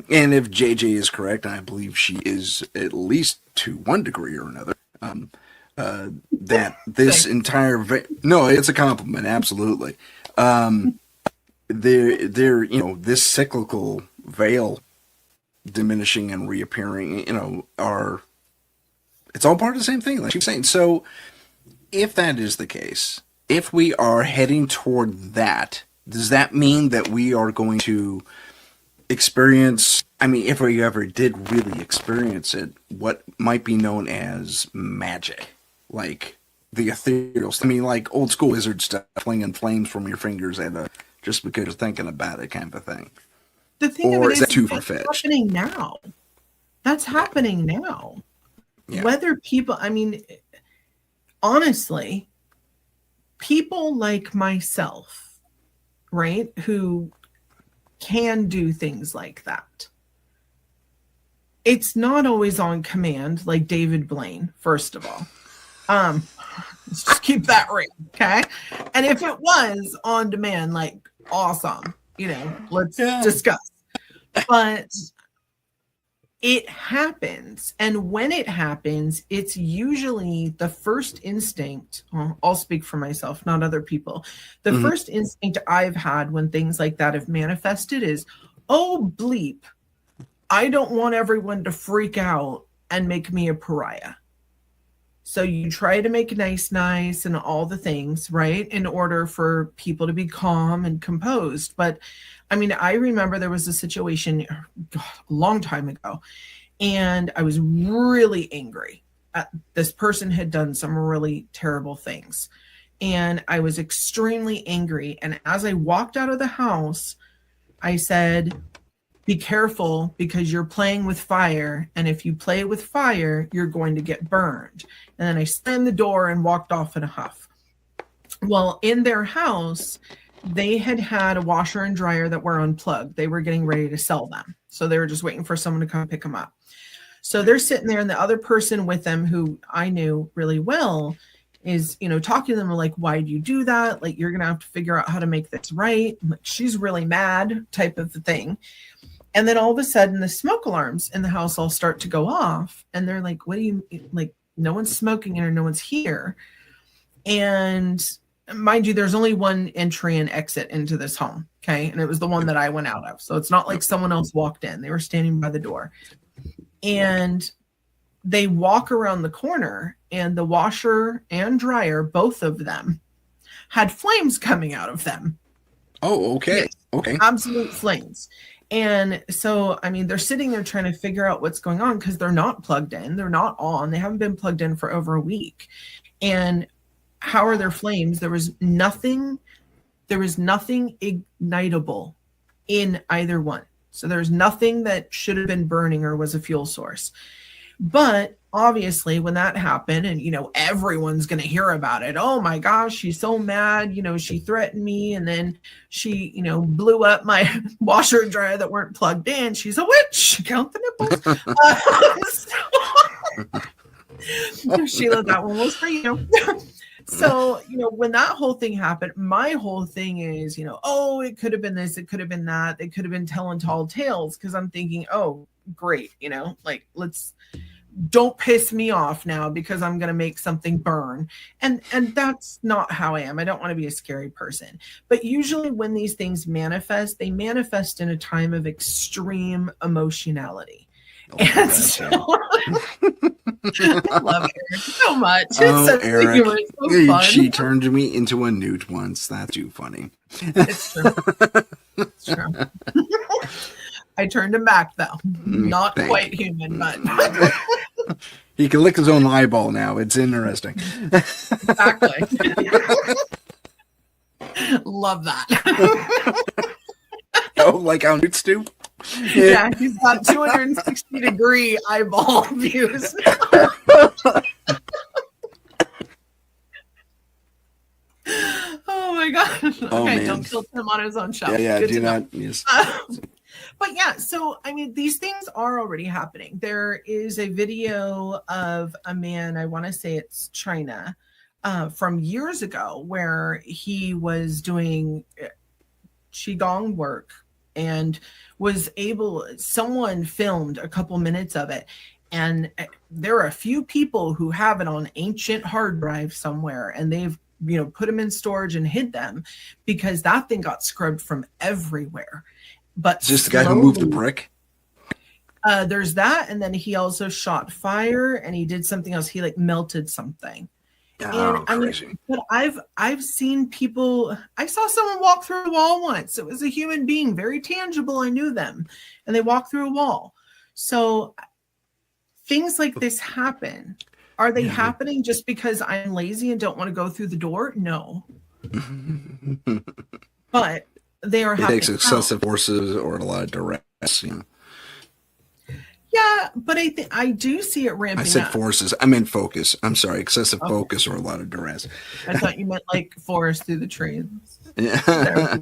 And if JJ is correct, and I believe she is at least to one degree or another, that this entire no, it's a compliment, absolutely. This cyclical veil diminishing and reappearing, it's all part of the same thing, like she's saying. So if that is the case, if we are heading toward that, does that mean that we are going to experience, if we ever did really experience it, what might be known as magic? Like the ethereal, like old school wizard stuff, flinging flames from your fingers at just because you're thinking about it, kind of a thing. The thing or of it is that too far-fetched? Happening now. That's happening now. Yeah. Whether people, honestly, people like myself, right, who can do things like that. It's not always on command, like David Blaine, first of all. Let's just keep that real, okay? And if it was on demand, like, awesome, let's discuss. But it happens. And when it happens, it's usually the first instinct. Well, I'll speak for myself, not other people. The first instinct I've had when things like that have manifested is, oh, bleep, I don't want everyone to freak out and make me a pariah. So you try to make nice and all the things, right, in order for people to be calm and composed. But I mean, I remember there was a situation a long time ago, and I was really angry. This person had done some really terrible things, and I was extremely angry. And as I walked out of the house, I said, be careful, because you're playing with fire. And if you play with fire, you're going to get burned. And then I slammed the door and walked off in a huff. Well, in their house, they had a washer and dryer that were unplugged. They were getting ready to sell them. So they were just waiting for someone to come pick them up. So they're sitting there, and the other person with them, who I knew really well, is, talking to them like, why do you do that? Like, you're going to have to figure out how to make this right. Like, she's really mad, type of the thing. And then all of a sudden, the smoke alarms in the house all start to go off. And they're like, what do you, like, no one's smoking in or no one's here. And mind you, there's only one entry and exit into this home. Okay. And it was the one that I went out of. So it's not like someone else walked in. They were standing by the door. And they walk around the corner, and the washer and dryer, both of them, had flames coming out of them. Oh, okay. Yes, okay. Absolute flames. And so, I mean, they're sitting there trying to figure out what's going on, because they're not plugged in. They're not on. They haven't been plugged in for over a week. And how are their flames? There was nothing ignitable in either one. So there's nothing that should have been burning or was a fuel source. But obviously, when that happened, and, everyone's going to hear about it. Oh my gosh, she's so mad. She threatened me, and then she, blew up my washer and dryer that weren't plugged in. She's a witch. Count the nipples. Sheila, that one was for you. So, when that whole thing happened, my whole thing is, oh, it could have been this, it could have been that. They could have been telling tall tales, because I'm thinking, oh, great, like, don't piss me off now, because I'm going to make something burn. And that's not how I am. I don't want to be a scary person. But usually when these things manifest, they manifest in a time of extreme emotionality. And so I love Eric so much. Eric, so fun. She turned me into a newt once. That's too funny. It's true. It's true. I turned him back, though. Not quite human, but he can lick his own eyeball now. It's interesting. Exactly. Love that. Oh, like how newts do? Yeah, he's got 260-degree eyeball views. Oh my gosh. Oh, okay, man. Don't kill Tim on his own show. Yeah, Good do to know. not. Yes. But yeah, so I mean, these things are already happening. There is a video of a man, I want to say it's China, from years ago, where he was doing qigong work and was able, someone filmed a couple minutes of it. And there are a few people who have it on ancient hard drive somewhere, and they've, put them in storage and hid them, because that thing got scrubbed from everywhere. But it's just the guy who moved the brick. There's that, and then he also shot fire, and he did something else. He melted something. Oh, and crazy. But I've seen people. I saw someone walk through a wall once. It was a human being, very tangible. I knew them, and they walked through a wall. So things like this happen. Are they happening just because I'm lazy and don't want to go through the door? No. But they are happening. It takes excessive forces or a lot of duress. Yeah, but I do see it ramping up. I said forces. I meant focus. I'm sorry. Excessive focus or a lot of duress. I thought you meant like forest through the trees. Yeah.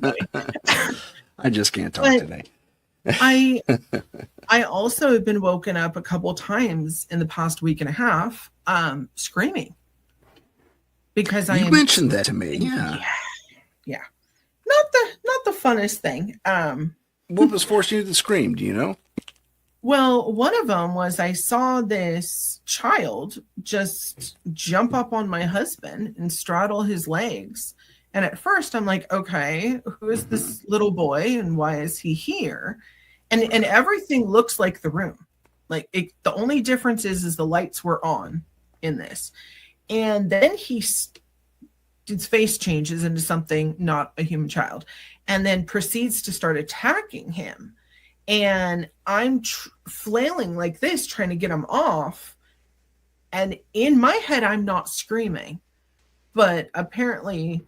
I just can't talk today. I also have been woken up a couple times in the past week and a half, screaming. because I You am mentioned that to me. Yeah. yeah. Not the funnest thing. What was forcing you to scream? Do you know? Well, one of them was I saw this child just jump up on my husband and straddle his legs. And at first I'm like, okay, who is this little boy and why is he here? And everything looks like the room. Like the only difference is the lights were on in this. And then his face changes into something not a human child and then proceeds to start attacking him. And I'm flailing like this, trying to get him off. And in my head, I'm not screaming, but apparently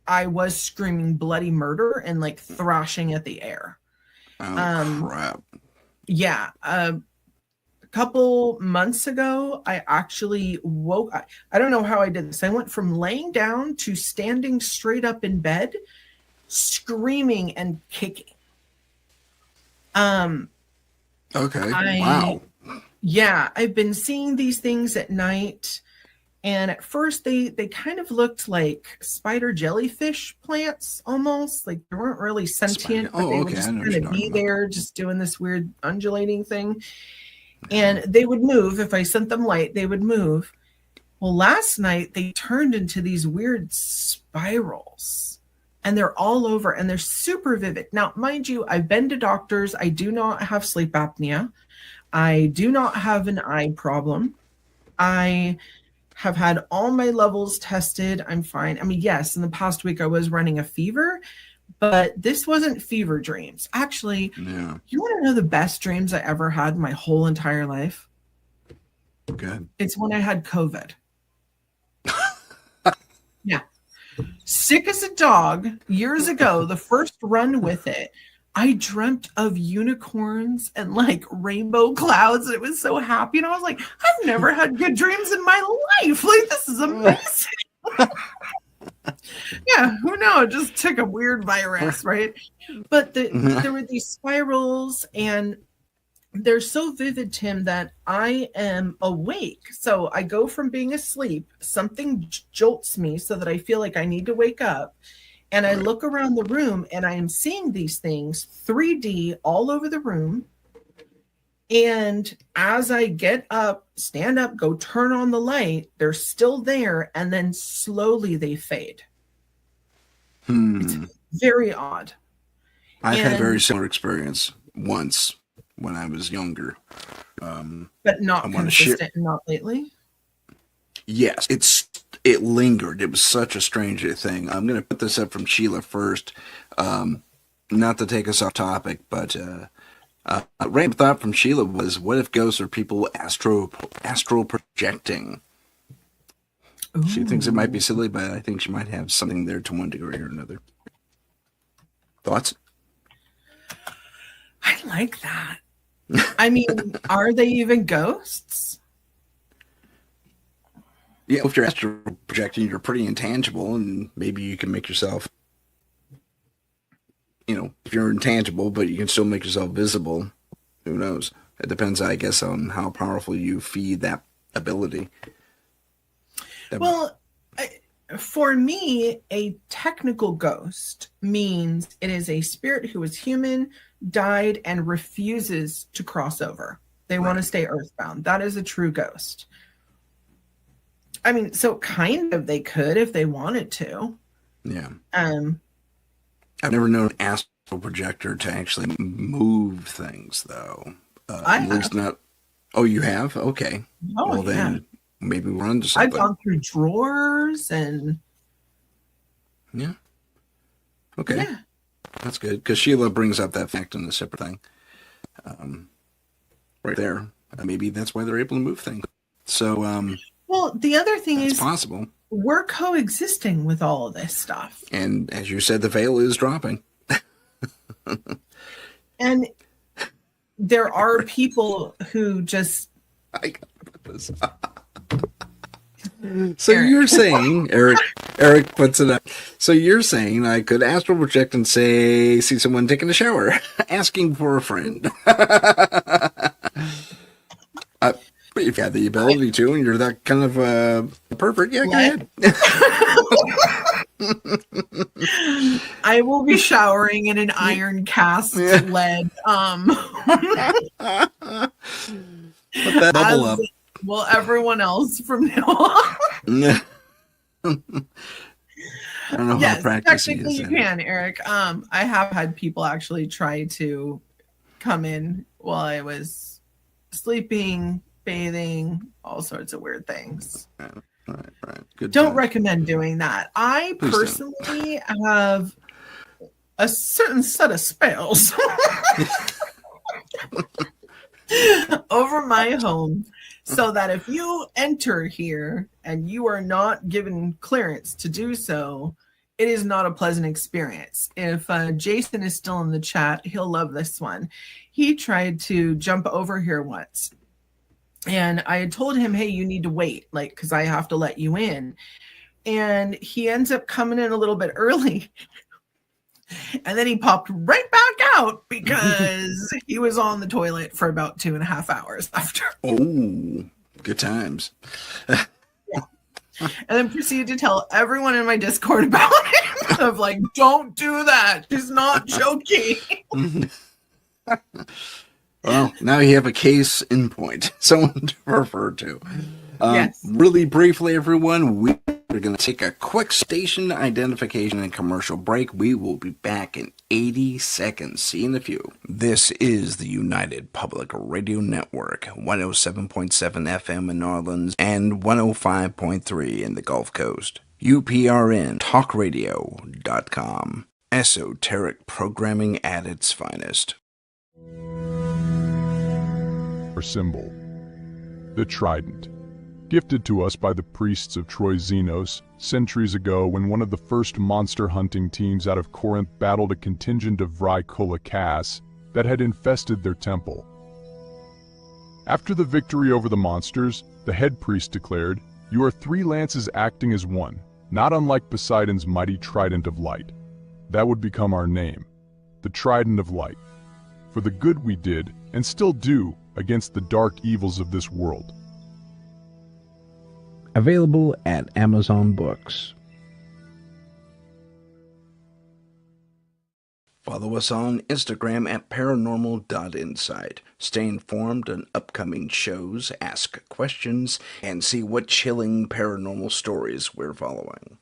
I was screaming bloody murder and like thrashing at the air. Oh, crap. Yeah. A couple months ago, I actually woke. I don't know how I did this. I went from laying down to standing straight up in bed, screaming and kicking. Okay. Wow. Yeah, I've been seeing these things at night, and at first they kind of looked like spider jellyfish plants almost. Like they weren't really sentient, but they would just kind of be there, just doing this weird undulating thing. And they would move. If I sent them light, they would move. Well, last night they turned into these weird spirals. And they're all over and they're super vivid. Now, mind you, I've been to doctors. I do not have sleep apnea. I do not have an eye problem. I have had all my levels tested. I'm fine. I mean, yes, in the past week I was running a fever, but this wasn't fever dreams. Actually, You want to know the best dreams I ever had in my whole entire life? Good. It's when I had COVID. Yeah. Sick as a dog years ago, the first run with it, I dreamt of unicorns and like rainbow clouds. And it was so happy. And I was like, I've never had good dreams in my life. Like, this is amazing. Yeah, who knows? It just took a weird virus, right? But there were these spirals and they're so vivid, Tim, that I am awake. So I go from being asleep, something jolts me so that I feel like I need to wake up. And I look around the room and I am seeing these things 3D all over the room. And as I get up, stand up, go turn on the light, they're still there. And then slowly they fade. It's very odd. I've had a very similar experience once when I was younger. But not consistent, not lately? Yes, it lingered. It was such a strange thing. I'm going to put this up from Sheila first, not to take us off topic, but a random thought from Sheila was, what if ghosts are people astral projecting? Ooh. She thinks it might be silly, but I think she might have something there to one degree or another. Thoughts? I like that. I mean, are they even ghosts? Yeah, if you're astral projecting, you're pretty intangible, and maybe you can make yourself, if you're intangible, but you can still make yourself visible. Who knows? It depends, I guess, on how powerful you feed that ability. Well, for me, a technical ghost means it is a spirit who is human, died, and refuses to cross over. They want to stay earthbound. That is a true ghost. I mean, so kind of they could if they wanted to. Yeah. I've never known an astral projector to actually move things, though. At least not. Oh, you have? Okay. Oh, well, then maybe we're onto something. I've gone through drawers and. Yeah. Okay. Yeah. That's good, because Sheila brings up that fact in the separate thing. Right there. Maybe that's why they're able to move things. So, well, the other thing is possible. We're coexisting with all of this stuff. And as you said, the veil is dropping. And there are people who just... I gotta put this So you're saying, Eric puts it up. So you're saying I could astral project and see someone taking a shower, asking for a friend. If you have the ability to, and you're that kind of a pervert. Yeah, go Lead. ahead. I will be showering in an iron cast lead. Let that bubble As up. will everyone else from now on. I don't know how Yes, practicing technically is. you can, Eric. I have had people actually try to come in while I was sleeping, bathing, all sorts of weird things. Right. Good. Don't times. recommend doing that. I Please personally have a certain set of spells over my home so that if you enter here and you are not given clearance to do so, it is not a pleasant experience. If Jason is still in the chat, he'll love this one. He tried to jump over here once. And I had told him, hey, you need to wait, like, because I have to let you in. And he ends up coming in a little bit early. And then he popped right back out because he was on the toilet for about 2.5 hours after. Oh, good times. Yeah. And then proceeded to tell everyone in my Discord about it. Of like, don't do that. She's not joking. Well, now you have a case in point. Someone to refer to. Yes. Really briefly, everyone, we're going to take a quick station identification and commercial break. We will be back in 80 seconds. See you in a few. This is the United Public Radio Network, 107.7 FM in New Orleans and 105.3 in the Gulf Coast. UPRN talkradio.com. Esoteric programming at its finest. Symbol, the trident, gifted to us by the priests of Troy Xenos centuries ago when one of the first monster hunting teams out of Corinth battled a contingent of Vrykolakas that had infested their temple. After the victory over the monsters, the head priest declared, "You are 3 lances acting as one, not unlike Poseidon's mighty trident of light. That would become our name, the Trident of Light, for the good we did, and still do, against the dark evils of this world." Available at Amazon Books. Follow us on Instagram at paranormal.insight. Stay informed on upcoming shows, ask questions, and see what chilling paranormal stories we're following.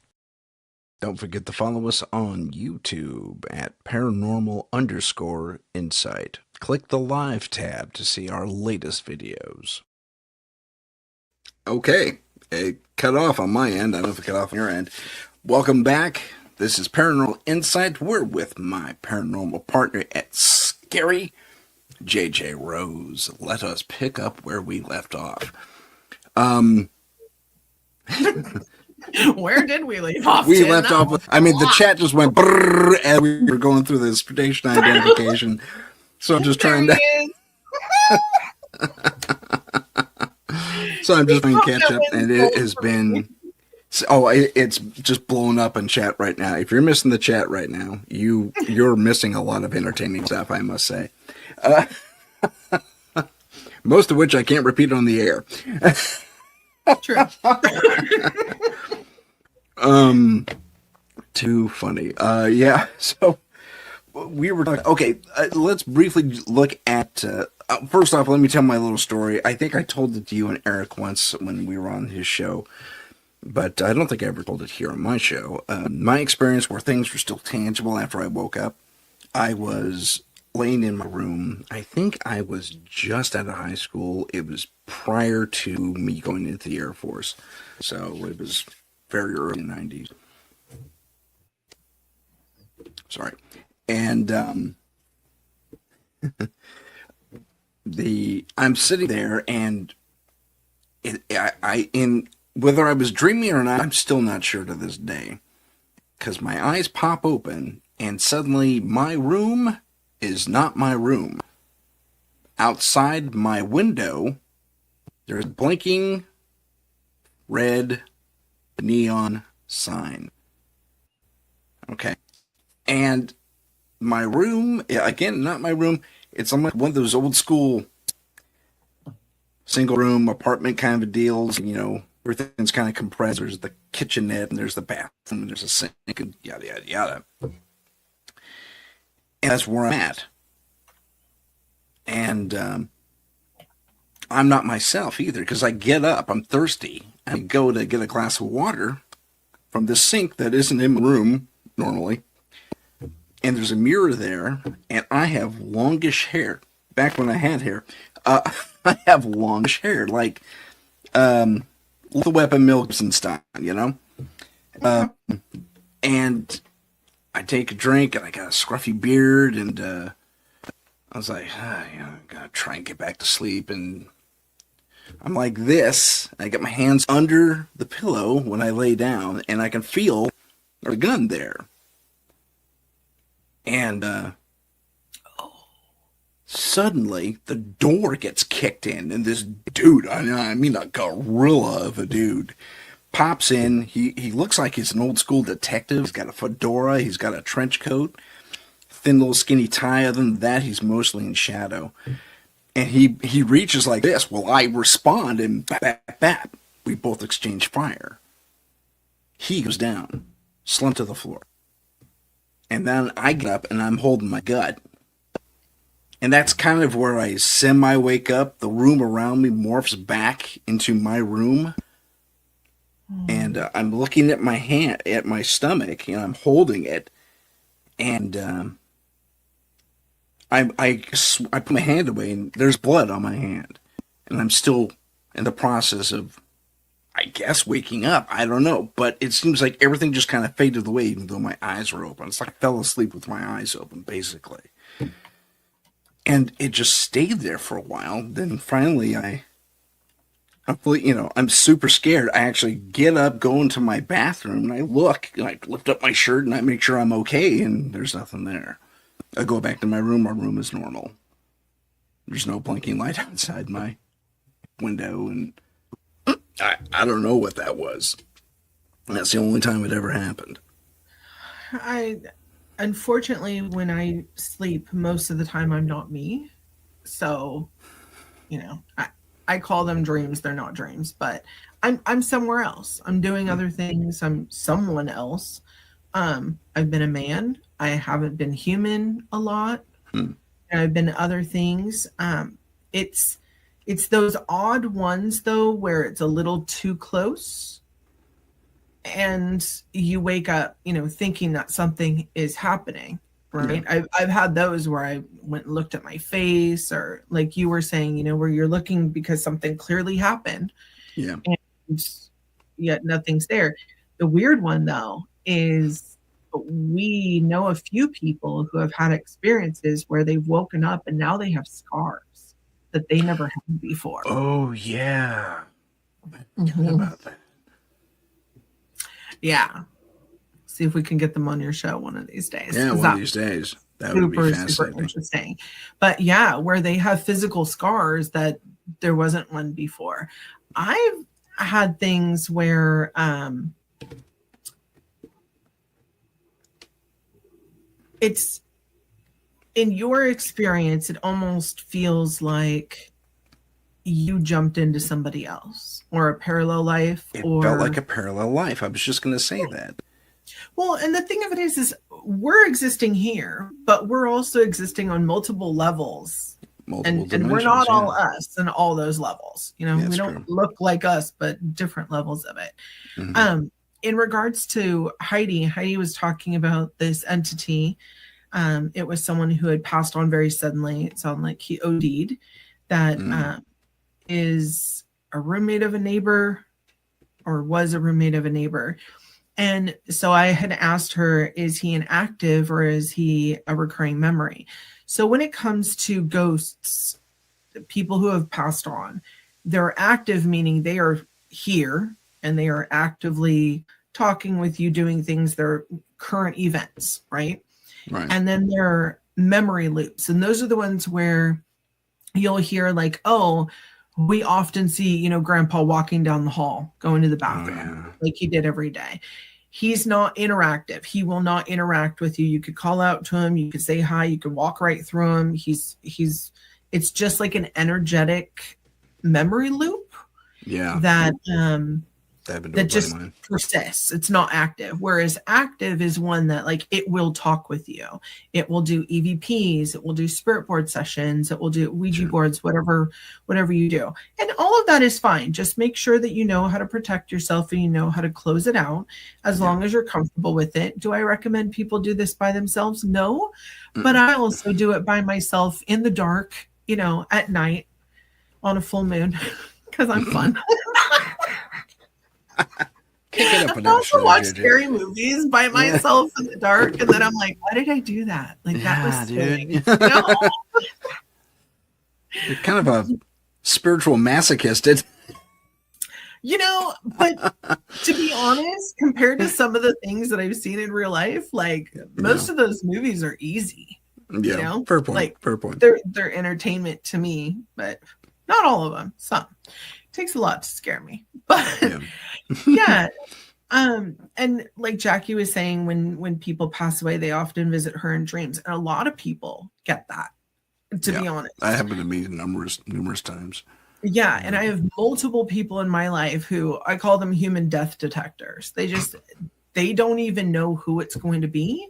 Don't forget to follow us on YouTube at paranormal_insight. Click the live tab to see our latest videos. Okay, it cut off on my end. I don't know if it cut off on your end. Welcome back. This is Paranormal Insight. We're with my paranormal partner at S.C.A.R.I, JJ Rose. Let us pick up where we left off. Where did we leave off? We left off with, I mean, the chat just went brrr as we were going through this station identification. So I'm just trying to. So I'm just trying to catch up, and it has been. It's just blown up in chat right now. If you're missing the chat right now, you're missing a lot of entertaining stuff, I must say. Most of which I can't repeat on the air. True. Too funny. Yeah. So we were talking. Okay, let's briefly look at. First off, let me tell my little story. I think I told it to you and Eric once when we were on his show, but I don't think I ever told it here on my show. My experience where things were still tangible after I woke up. I was laying in my room. I think I was just out of high school. It was prior to me going into the Air Force, so it was very early 90s. Sorry. And I'm sitting there, and in whether I was dreaming or not, I'm still not sure to this day, because my eyes pop open, and suddenly my room is not my room. Outside my window, there's a blinking red neon sign. Okay. And my room, again, not my room, it's like one of those old school single room apartment kind of deals, everything's kind of compressed. There's the kitchenette, and there's the bathroom, and there's a sink, and yada, yada, yada. And that's where I'm at. And I'm not myself either, because I get up, I'm thirsty, I go to get a glass of water from this sink that isn't in my room normally, and there's a mirror there, and I have longish hair. Back when I had hair, I have longish hair, like the Weapon Milkson style, you know? And I take a drink, and I got a scruffy beard, and I was like, I gotta try and get back to sleep, and I'm like this. I get my hands under the pillow when I lay down, and I can feel the gun there. And suddenly, the door gets kicked in, and this dude, I mean a gorilla of a dude, pops in. He looks like he's an old school detective. He's got a fedora. He's got a trench coat. Thin little skinny tie. Other than that, he's mostly in shadow. And he reaches like this. Well, I respond, and bap, bap, bap. We both exchange fire. He goes down, slumped to the floor. And then I get up, and I'm holding my gut. And that's kind of where I semi-wake up. The room around me morphs back into my room. And I'm looking at my hand, at my stomach, and I'm holding it. And I put my hand away, and there's blood on my hand. And I'm still in the process of, I guess, waking up. I don't know. But it seems like everything just kind of faded away, even though my eyes were open. It's like I fell asleep with my eyes open, basically. And it just stayed there for a while. Then finally, I'm super scared. I actually get up, go into my bathroom, and I look, and I lift up my shirt, and I make sure I'm okay, and there's nothing there. I go back to my room. Our room is normal. There's no blinking light outside my window, and I don't know what that was. And that's the only time it ever happened. Unfortunately, when I sleep, most of the time I'm not me. So, I call them dreams. They're not dreams, but I'm somewhere else. I'm doing other things. I'm someone else. I've been a man. I haven't been human a lot. I've been other things. It's those odd ones though, where it's a little too close, and you wake up, thinking that something is happening. Right. Yeah. I've had those where I went and looked at my face, or like you were saying, where you're looking because something clearly happened. Yeah. And yet nothing's there. The weird one though is we know a few people who have had experiences where they've woken up and now they have scars that they never had before. Oh yeah. Tell about that. Yeah. See if we can get them on your show one of these days. Yeah, one of these days. That would be fascinating. Super interesting. But yeah, where they have physical scars that there wasn't one before. I've had things where it's, in your experience, it almost feels like you jumped into somebody else or a parallel life. It felt like a parallel life. I was just going to say that. Well, and the thing of it is we're existing here, but we're also existing on multiple levels. And we're not all us in all those levels. We don't look like us, but different levels of it. Mm-hmm. In regards to Heidi was talking about this entity. It was someone who had passed on very suddenly. It sounded like he OD'd. That is a roommate of a neighbor, or was a roommate of a neighbor. And so I had asked her, is he an active or is he a recurring memory? So when it comes to ghosts, people who have passed on, they're active, meaning they are here and they are actively talking with you, doing things, they're current events, right? Right. And then there are memory loops. And those are the ones where you'll hear like, oh, we often see, grandpa walking down the hall, going to the bathroom, like he did every day. He's not interactive. He will not interact with you. You could call out to him. You could say hi. You could walk right through him. It's just like an energetic memory loop. Yeah. That that just persists. It's not active. Whereas active is one that like it will talk with you. It will do EVPs. It will do spirit board sessions. It will do Ouija boards, whatever you do. And all of that is fine. Just make sure that you know how to protect yourself and you know how to close it out as long as you're comfortable with it. Do I recommend people do this by themselves? No. But I also do it by myself in the dark, you know, at night on a full moon because I'm fun. I also watch scary movies by myself in the dark, and then I'm like, why did I do that? Like that was silly. You know? You're kind of a spiritual masochist. You know, but to be honest, compared to some of the things that I've seen in real life, like most of those movies are easy. Yeah, you know? fair point. Like, fair point. They're entertainment to me, but not all of them. Some. It takes a lot to scare me. But yeah. And like Jackie was saying, when people pass away, they often visit her in dreams. And a lot of people get that, to be honest. That happened to me numerous times. Yeah. And I have multiple people in my life who I call them human death detectors. They don't even know who it's going to be,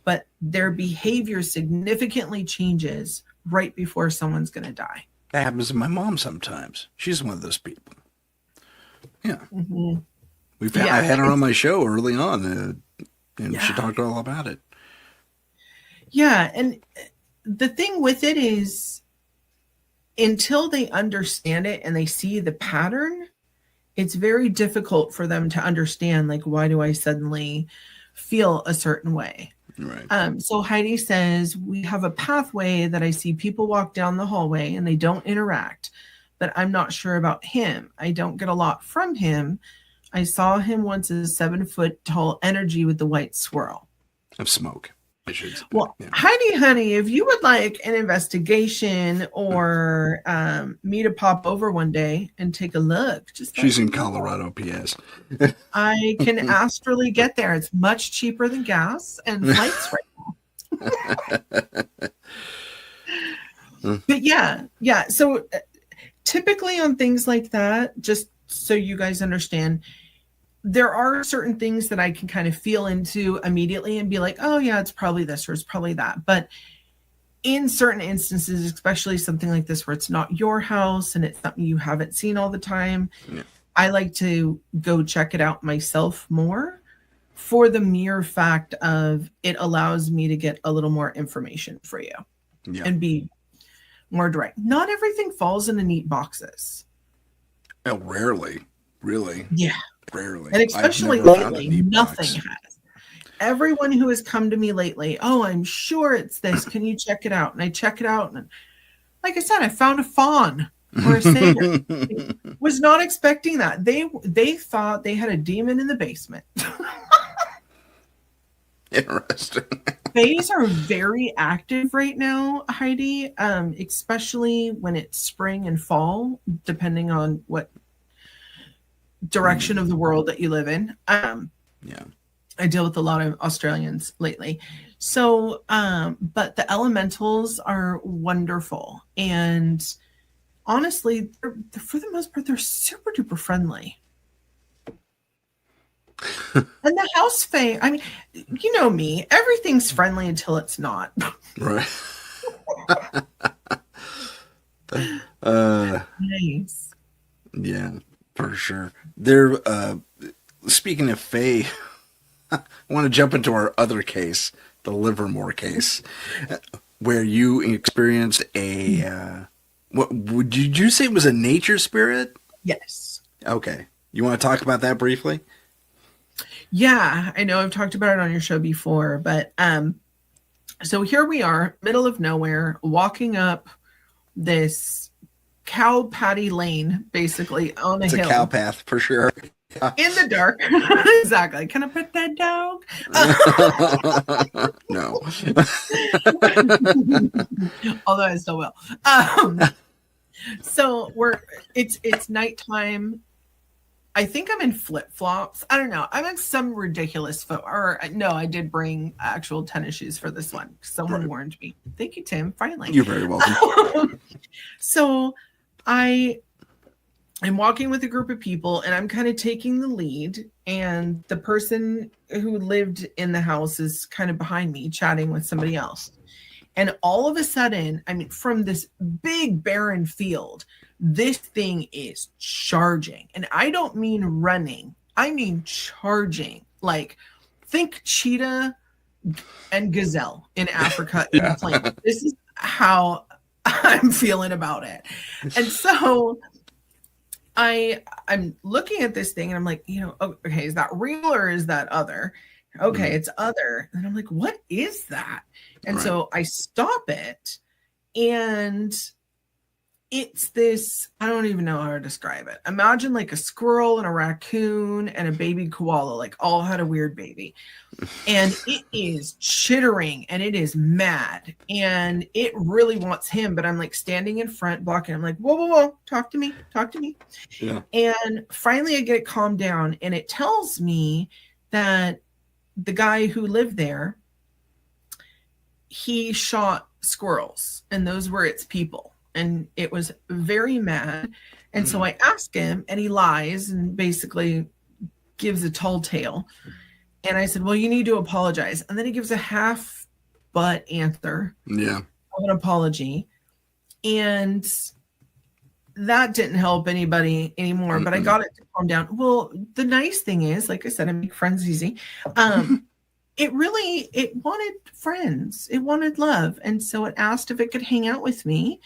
but their behavior significantly changes right before someone's going to die. That happens to my mom sometimes. She's one of those people. Yeah. Mm-hmm. I had her on my show early on, and she talked all about it. Yeah, and the thing with it is, until they understand it and they see the pattern, it's very difficult for them to understand, like, why do I suddenly feel a certain way? Right. So Heidi says, we have a pathway that I see people walk down the hallway and they don't interact, but I'm not sure about him. I don't get a lot from him. I saw him once as a 7-foot tall energy with the white swirl of smoke. I should say. Well, Heidi, honey, if you would like an investigation or me to pop over one day and take a look, she's in Colorado, PS. I can astrally get there. It's much cheaper than gas and flights right now. But yeah. So typically on things like that, just so you guys understand, there are certain things that I can kind of feel into immediately and be like, oh yeah, it's probably this or it's probably that. But in certain instances, especially something like this where it's not your house and it's something you haven't seen all the time, I like to go check it out myself more for the mere fact of it allows me to get a little more information for you and be more direct. Not everything falls into neat boxes. Oh, rarely. Really? Yeah. Rarely. And especially lately, nothing has. Everyone who has come to me lately, oh, I'm sure it's this. Can you check it out? And I check it out. And like I said, I found a fawn or a satyr. Was not expecting that. They thought they had a demon in the basement. Interesting. Fays are very active right now, Heidi, especially when it's spring and fall, depending on what direction of the world that you live in. I deal with a lot of Australians lately. So, but the elementals are wonderful. And honestly, for the most part, they're super duper friendly. And the house fae, I mean, you know me, everything's friendly until it's not. Right. Nice. Yeah, for sure. They're speaking of fae, I want to jump into our other case, the Livermore case, where you experienced a did you say it was a nature spirit? Yes. Okay. You want to talk about that briefly? Yeah, I know I've talked about it on your show before, but so here we are, middle of nowhere, walking up this cow patty lane, basically on a hill. It's a cow path for sure. In the dark. Exactly. Can I pet that dog? No. Although I still will. So it's nighttime. I think I'm in flip-flops. I don't know. I'm in some ridiculous I did bring actual tennis shoes for this one. Someone warned me. Thank you, Tim. Finally. You're very welcome. So I I'm walking with a group of people and I'm kind of taking the lead. And the person who lived in the house is kind of behind me chatting with somebody else. And all of a sudden, I mean, from this big barren field, this thing is charging. And I don't mean running, I mean charging. Like, think cheetah and gazelle in Africa in the plain. This is how I'm feeling about it. And so I'm looking at this thing and I'm like, okay, is that real or is that other? Okay, it's other. And I'm like, what is that? And so I stop it, and it's this, I don't even know how to describe it. Imagine like a squirrel and a raccoon and a baby koala, like all had a weird baby. And it is chittering and it is mad and it really wants him. But I'm like standing in front, blocking. I'm like, whoa, whoa, whoa, talk to me. Yeah. And finally I get it calmed down, and it tells me that the guy who lived there, he shot squirrels and those were its people. And it was very mad. And so I ask him, and he lies and basically gives a tall tale. And I said, well, you need to apologize. And then he gives a half butt answer of an apology. And that didn't help anybody anymore, but I got it to calm down. Well, the nice thing is, like I said, I make friends easy. It wanted friends. It wanted love. And so it asked if it could hang out with me.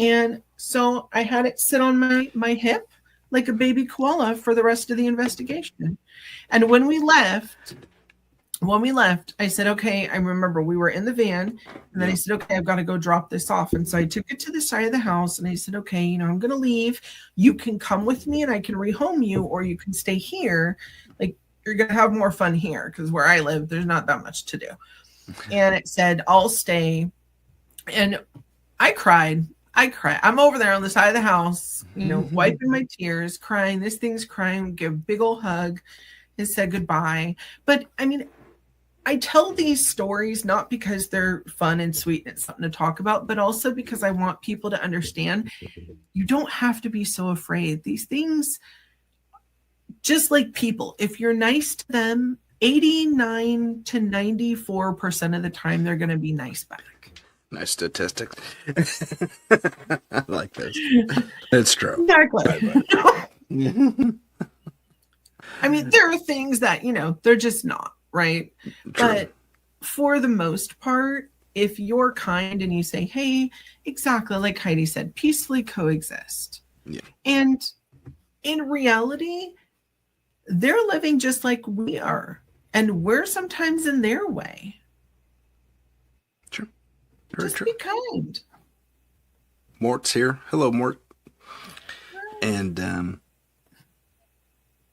And so I had it sit on my hip like a baby koala for the rest of the investigation. And when we left, I said, okay, I remember we were in the van, and then I said, okay, I've got to go drop this off. And so I took it to the side of the house, and I said, okay, I'm going to leave. You can come with me and I can rehome you, or you can stay here. Like, you're going to have more fun here, because where I live, there's not that much to do. And it said, I'll stay. And I cried. I'm over there on the side of the house, wiping my tears, crying. This thing's crying, give a big old hug and said goodbye. But I mean, I tell these stories not because they're fun and sweet and it's something to talk about, but also because I want people to understand you don't have to be so afraid. These things, just like people, if you're nice to them, 89 to 94% of the time, they're going to be nice back. Nice statistics. I like this. It's true. Exactly. I mean, there are things that, they're just not, right? True. But for the most part, if you're kind and you say, hey, exactly like Heidi said, peacefully coexist. Yeah. And in reality, they're living just like we are. And we're sometimes in their way. True. Just true. Be kind. Mort's here. Hello, Mort. And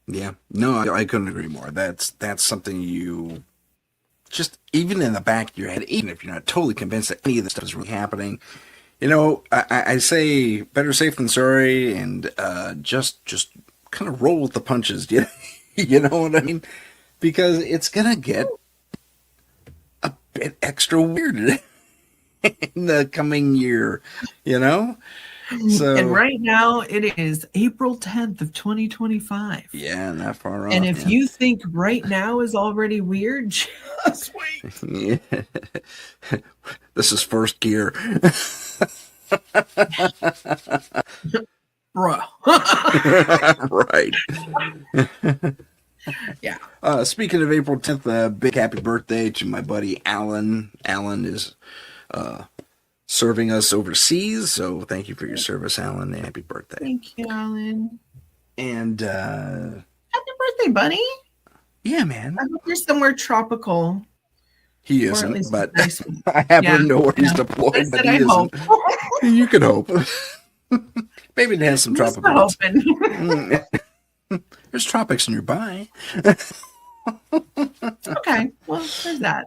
I couldn't agree more. That's something you just, even in the back of your head, even if you're not totally convinced that any of this stuff is really happening, I say better safe than sorry, and just kind of roll with the punches. You know what I mean? Because it's gonna get a bit extra weird in the coming year, So, and right now it is April 10th of 2025. Yeah, not far off. And if you think right now is already weird, just wait. Yeah. This is first gear. Bro. Right. Yeah. Speaking of April 10th, big happy birthday to my buddy Alan. Alan is serving us overseas, so thank you for your service, Alan, and happy birthday. Thank you, Alan. And happy birthday, buddy. Yeah, man. I hope you're somewhere tropical. He isn't, but I happen to know where he's deployed, but he isn't. You could hope. Maybe it has some tropical. There's tropics nearby. Okay, well, there's that.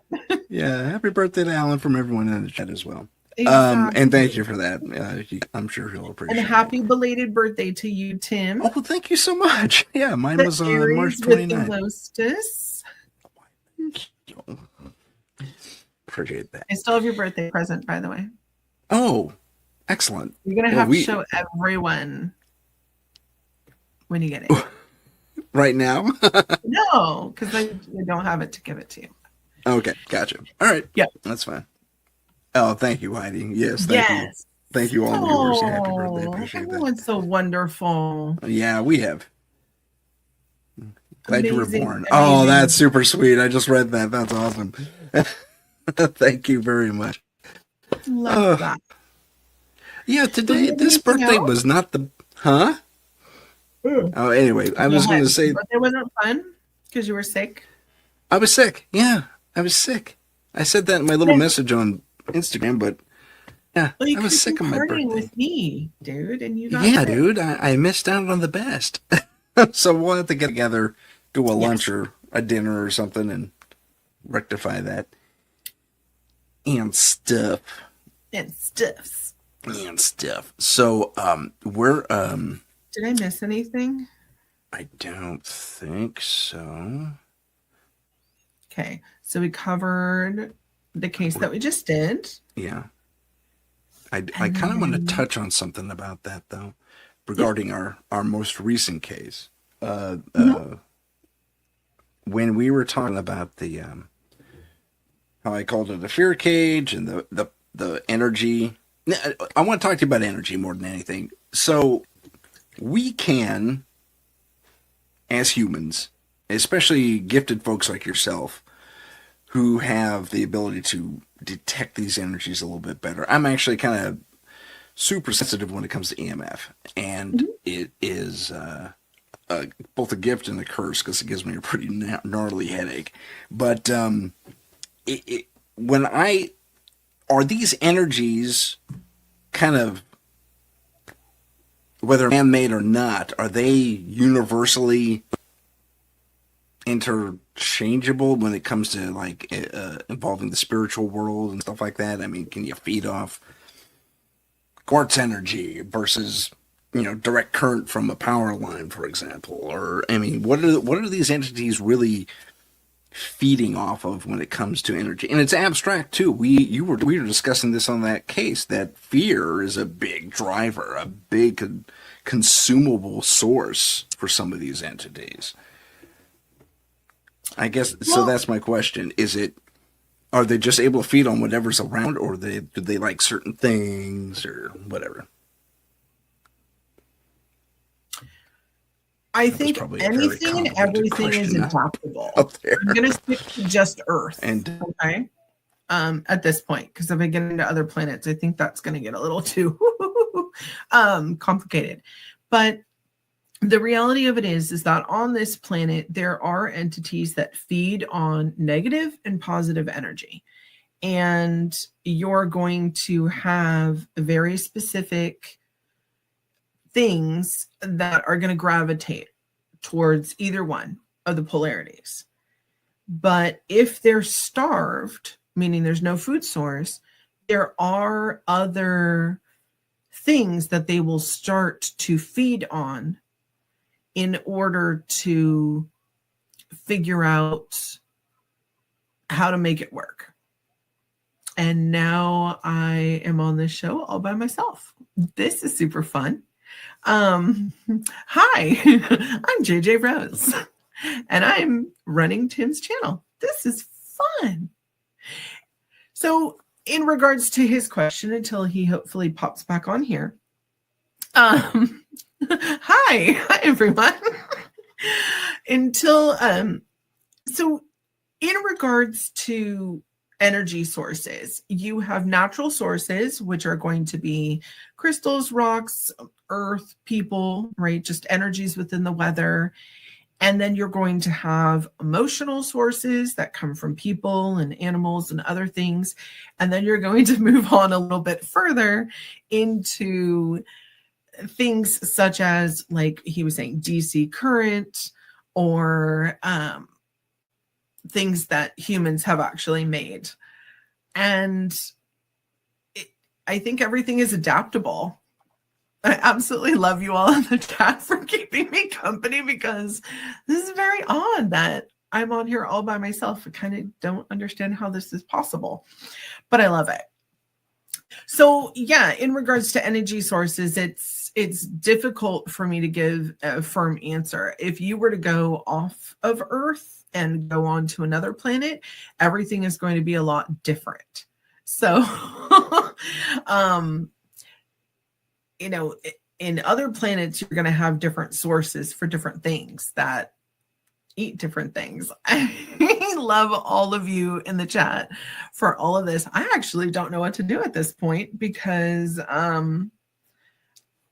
Yeah, happy birthday to Alan from everyone in the chat as well. Exactly. And thank you for that. I'm sure he'll appreciate it. And happy belated birthday to you, Tim. Oh, thank you so much. Yeah, mine was on March 29th. Appreciate that. I still have your birthday present, by the way. Oh, excellent. You're going to have to show everyone. when you get it. Right now? No, because I don't have it to give it to you. Okay, gotcha. All right. Yeah. That's fine. Oh, thank you, Heidi. Yes, thank you. Yes. Thank you, all the viewers. Yeah, happy birthday. Oh, Appreciate that. everyone's so wonderful. Yeah, we have. Glad you were Amazing, born. Oh, amazing. that's super sweet. I just read that. That's awesome. Thank you very much. Love that. Yeah, today, this anything birthday else? was not the... Huh? Oh, anyway, I was going to say... But it wasn't fun because you were sick. I was sick. Yeah, I was sick. I said that in my little Yeah. message on Instagram, but yeah, Well, you I was sick on my birthday. with me, dude, and you got Yeah, sick. dude, I missed out on the best. So we'll have to get together, do a lunch or a dinner or something, and rectify that. And stuff. And stuffs. And stuff. So, we're, Did I miss anything? I don't think so. Okay, so we covered the case that we just did. Yeah. I kind of want to touch on something about that, though, regarding our most recent case. When we were talking about the, how I called it a fear cage and the energy. I want to talk to you about energy more than anything. So we can, as humans, especially gifted folks like yourself, who have the ability to detect these energies a little bit better. I'm actually kind of super sensitive when it comes to EMF, and it is both a gift and a curse because it gives me a pretty gnarly headache. But when are these energies kind of, whether man-made or not, are they universally interchangeable when it comes to like involving the spiritual world and stuff like that? I mean, can you feed off quartz energy versus, direct current from a power line, for example? Or, I mean, what are these entities really feeding off of when it comes to energy? And it's abstract too. We were discussing this on that case, that fear is a big driver, a big consumable source for some of these entities. I guess, so that's my question. Are they just able to feed on whatever's around, or do they like certain things or whatever? I think anything and everything is adaptable. I'm going to stick to just Earth. Okay. At this point, because if I get into other planets, I think that's going to get a little too complicated. But the reality of it is that on this planet, there are entities that feed on negative and positive energy. And you're going to have very specific things that are going to gravitate towards either one of the polarities. But if they're starved, meaning there's no food source, there are other things that they will start to feed on in order to figure out how to make it work. And now I am on this show all by myself. This is super fun. Hi, I'm JJRose, and I'm running Tim's channel. This is fun. So in regards to his question, until he hopefully pops back on here, hi everyone. So in regards to energy sources, you have natural sources, which are going to be crystals, rocks, earth, people, right? Just energies within the weather. And then you're going to have emotional sources that come from people and animals and other things. And then you're going to move on a little bit further into things such as, like he was saying, DC current, or things that humans have actually made. And I think everything is adaptable. I absolutely love you all in the chat for keeping me company, because this is very odd that I'm on here all by myself. I kind of don't understand how this is possible, but I love it. So yeah, in regards to energy sources, it's difficult for me to give a firm answer. If you were to go off of Earth and go on to another planet, everything is going to be a lot different. So um you know, in other planets you're going to have different sources for different things that eat different things. I love all of you in the chat for all of this. I actually don't know what to do at this point because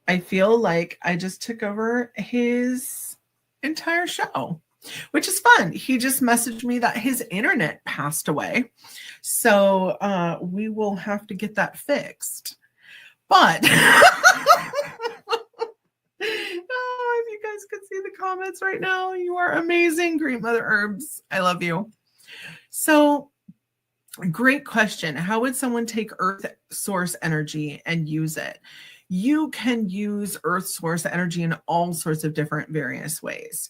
I feel like I just took over his entire show, which is fun. He just messaged me that his internet passed away. So we will have to get that fixed. But oh, if you guys could see the comments right now, you are amazing. Great Mother Herbs. I love you. So, great question. How would someone take Earth source energy and use it? You can use Earth source energy in all sorts of different various ways.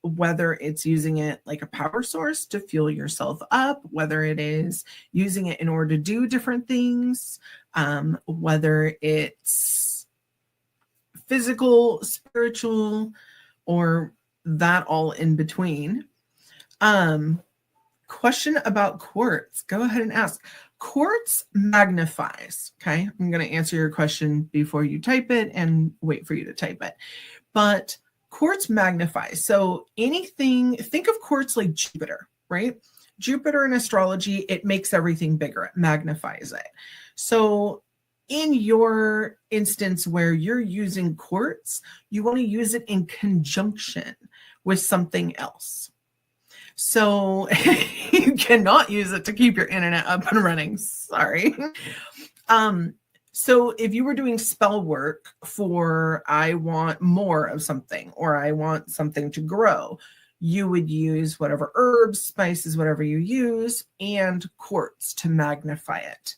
Whether it's using it like a power source to fuel yourself up, whether it is using it in order to do different things, whether it's physical, spiritual, or that all in between. Question about quartz. Go ahead and ask. Quartz magnifies. Okay. I'm going to answer your question before you type it and wait for you to type it. But quartz magnifies. So anything, think of quartz like Jupiter, right? Jupiter in astrology, it makes everything bigger. It magnifies it. So in your instance where you're using quartz, you want to use it in conjunction with something else. So you cannot use it to keep your internet up and running. Sorry. So if you were doing spell work for I want more of something or I want something to grow, you would use whatever herbs, spices, whatever you use, and quartz to magnify it.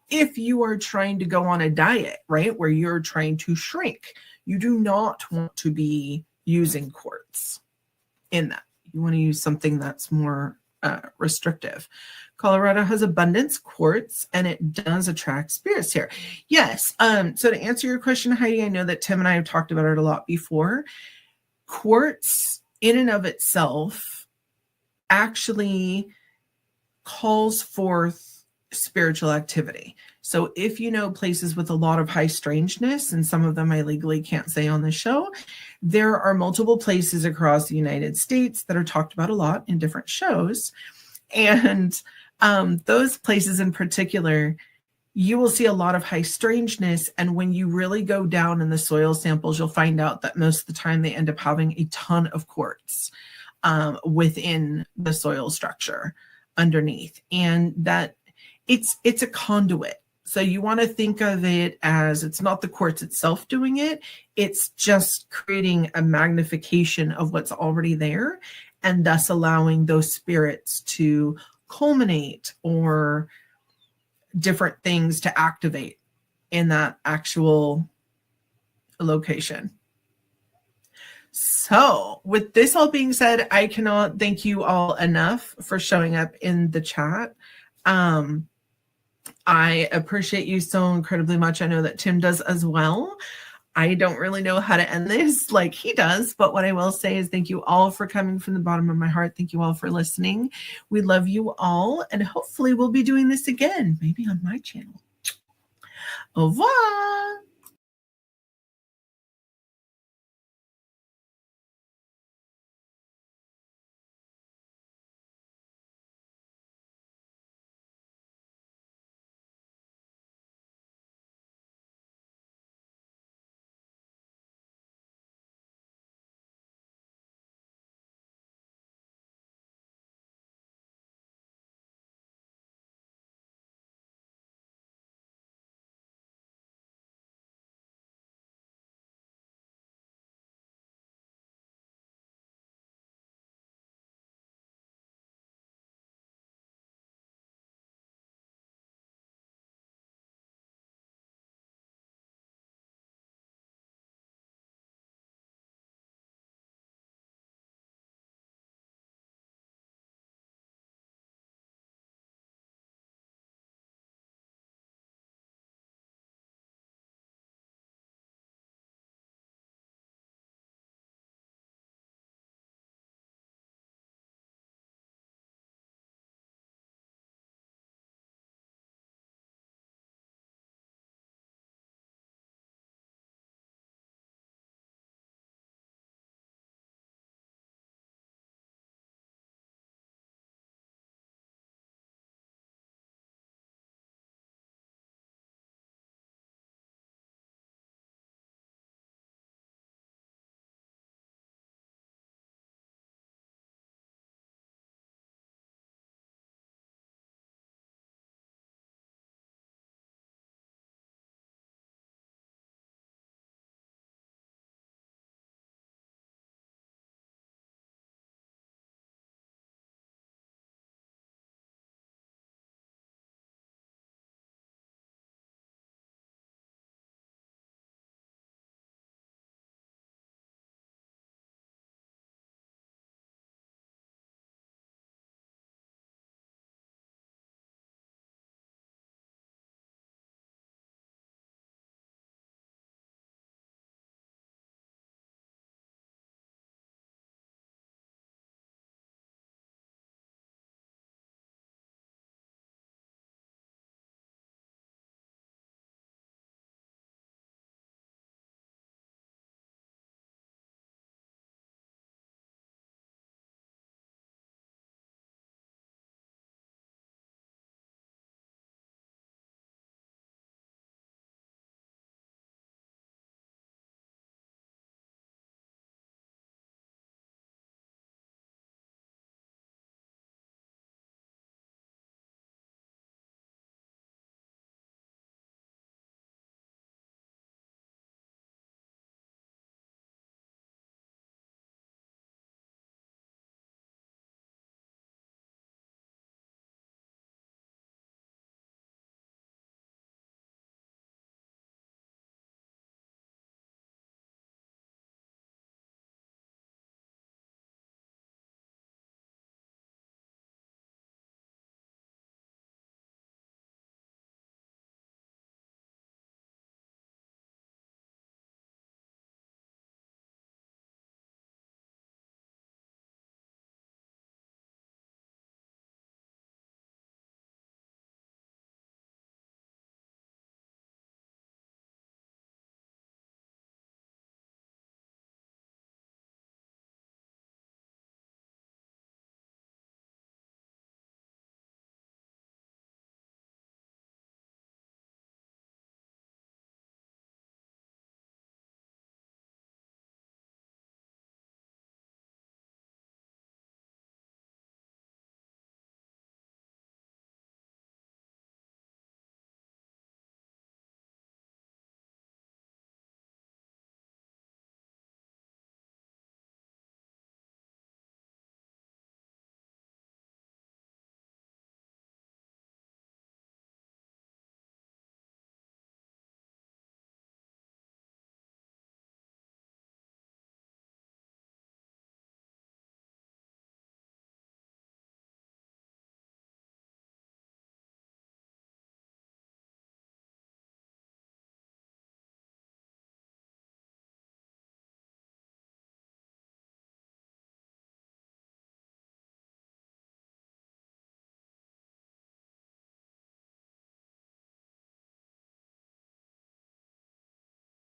If you are trying to go on a diet, right, where you're trying to shrink, you do not want to be using quartz in that. You want to use something that's more restrictive. Colorado has abundance quartz and it does attract spirits here. Yes. So to answer your question, Heidi, I know that Tim and I have talked about it a lot before. Quartz in and of itself actually calls forth spiritual activity. So if you know places with a lot of high strangeness, and some of them I legally can't say on the show, there are multiple places across the United States that are talked about a lot in different shows. And those places in particular, you will see a lot of high strangeness. And when you really go down in the soil samples, you'll find out that most of the time they end up having a ton of quartz within the soil structure underneath. And that it's a conduit. So you want to think of it as it's not the quartz itself doing it. It's just creating a magnification of what's already there and thus allowing those spirits to culminate or different things to activate in that actual location. So with this all being said, I cannot thank you all enough for showing up in the chat. I appreciate you so incredibly much. I know that Tim does as well. I don't really know how to end this like he does, but what I will say is thank you all for coming from the bottom of my heart. Thank you all for listening. We love you all, and hopefully we'll be doing this again, maybe on my channel. Au revoir.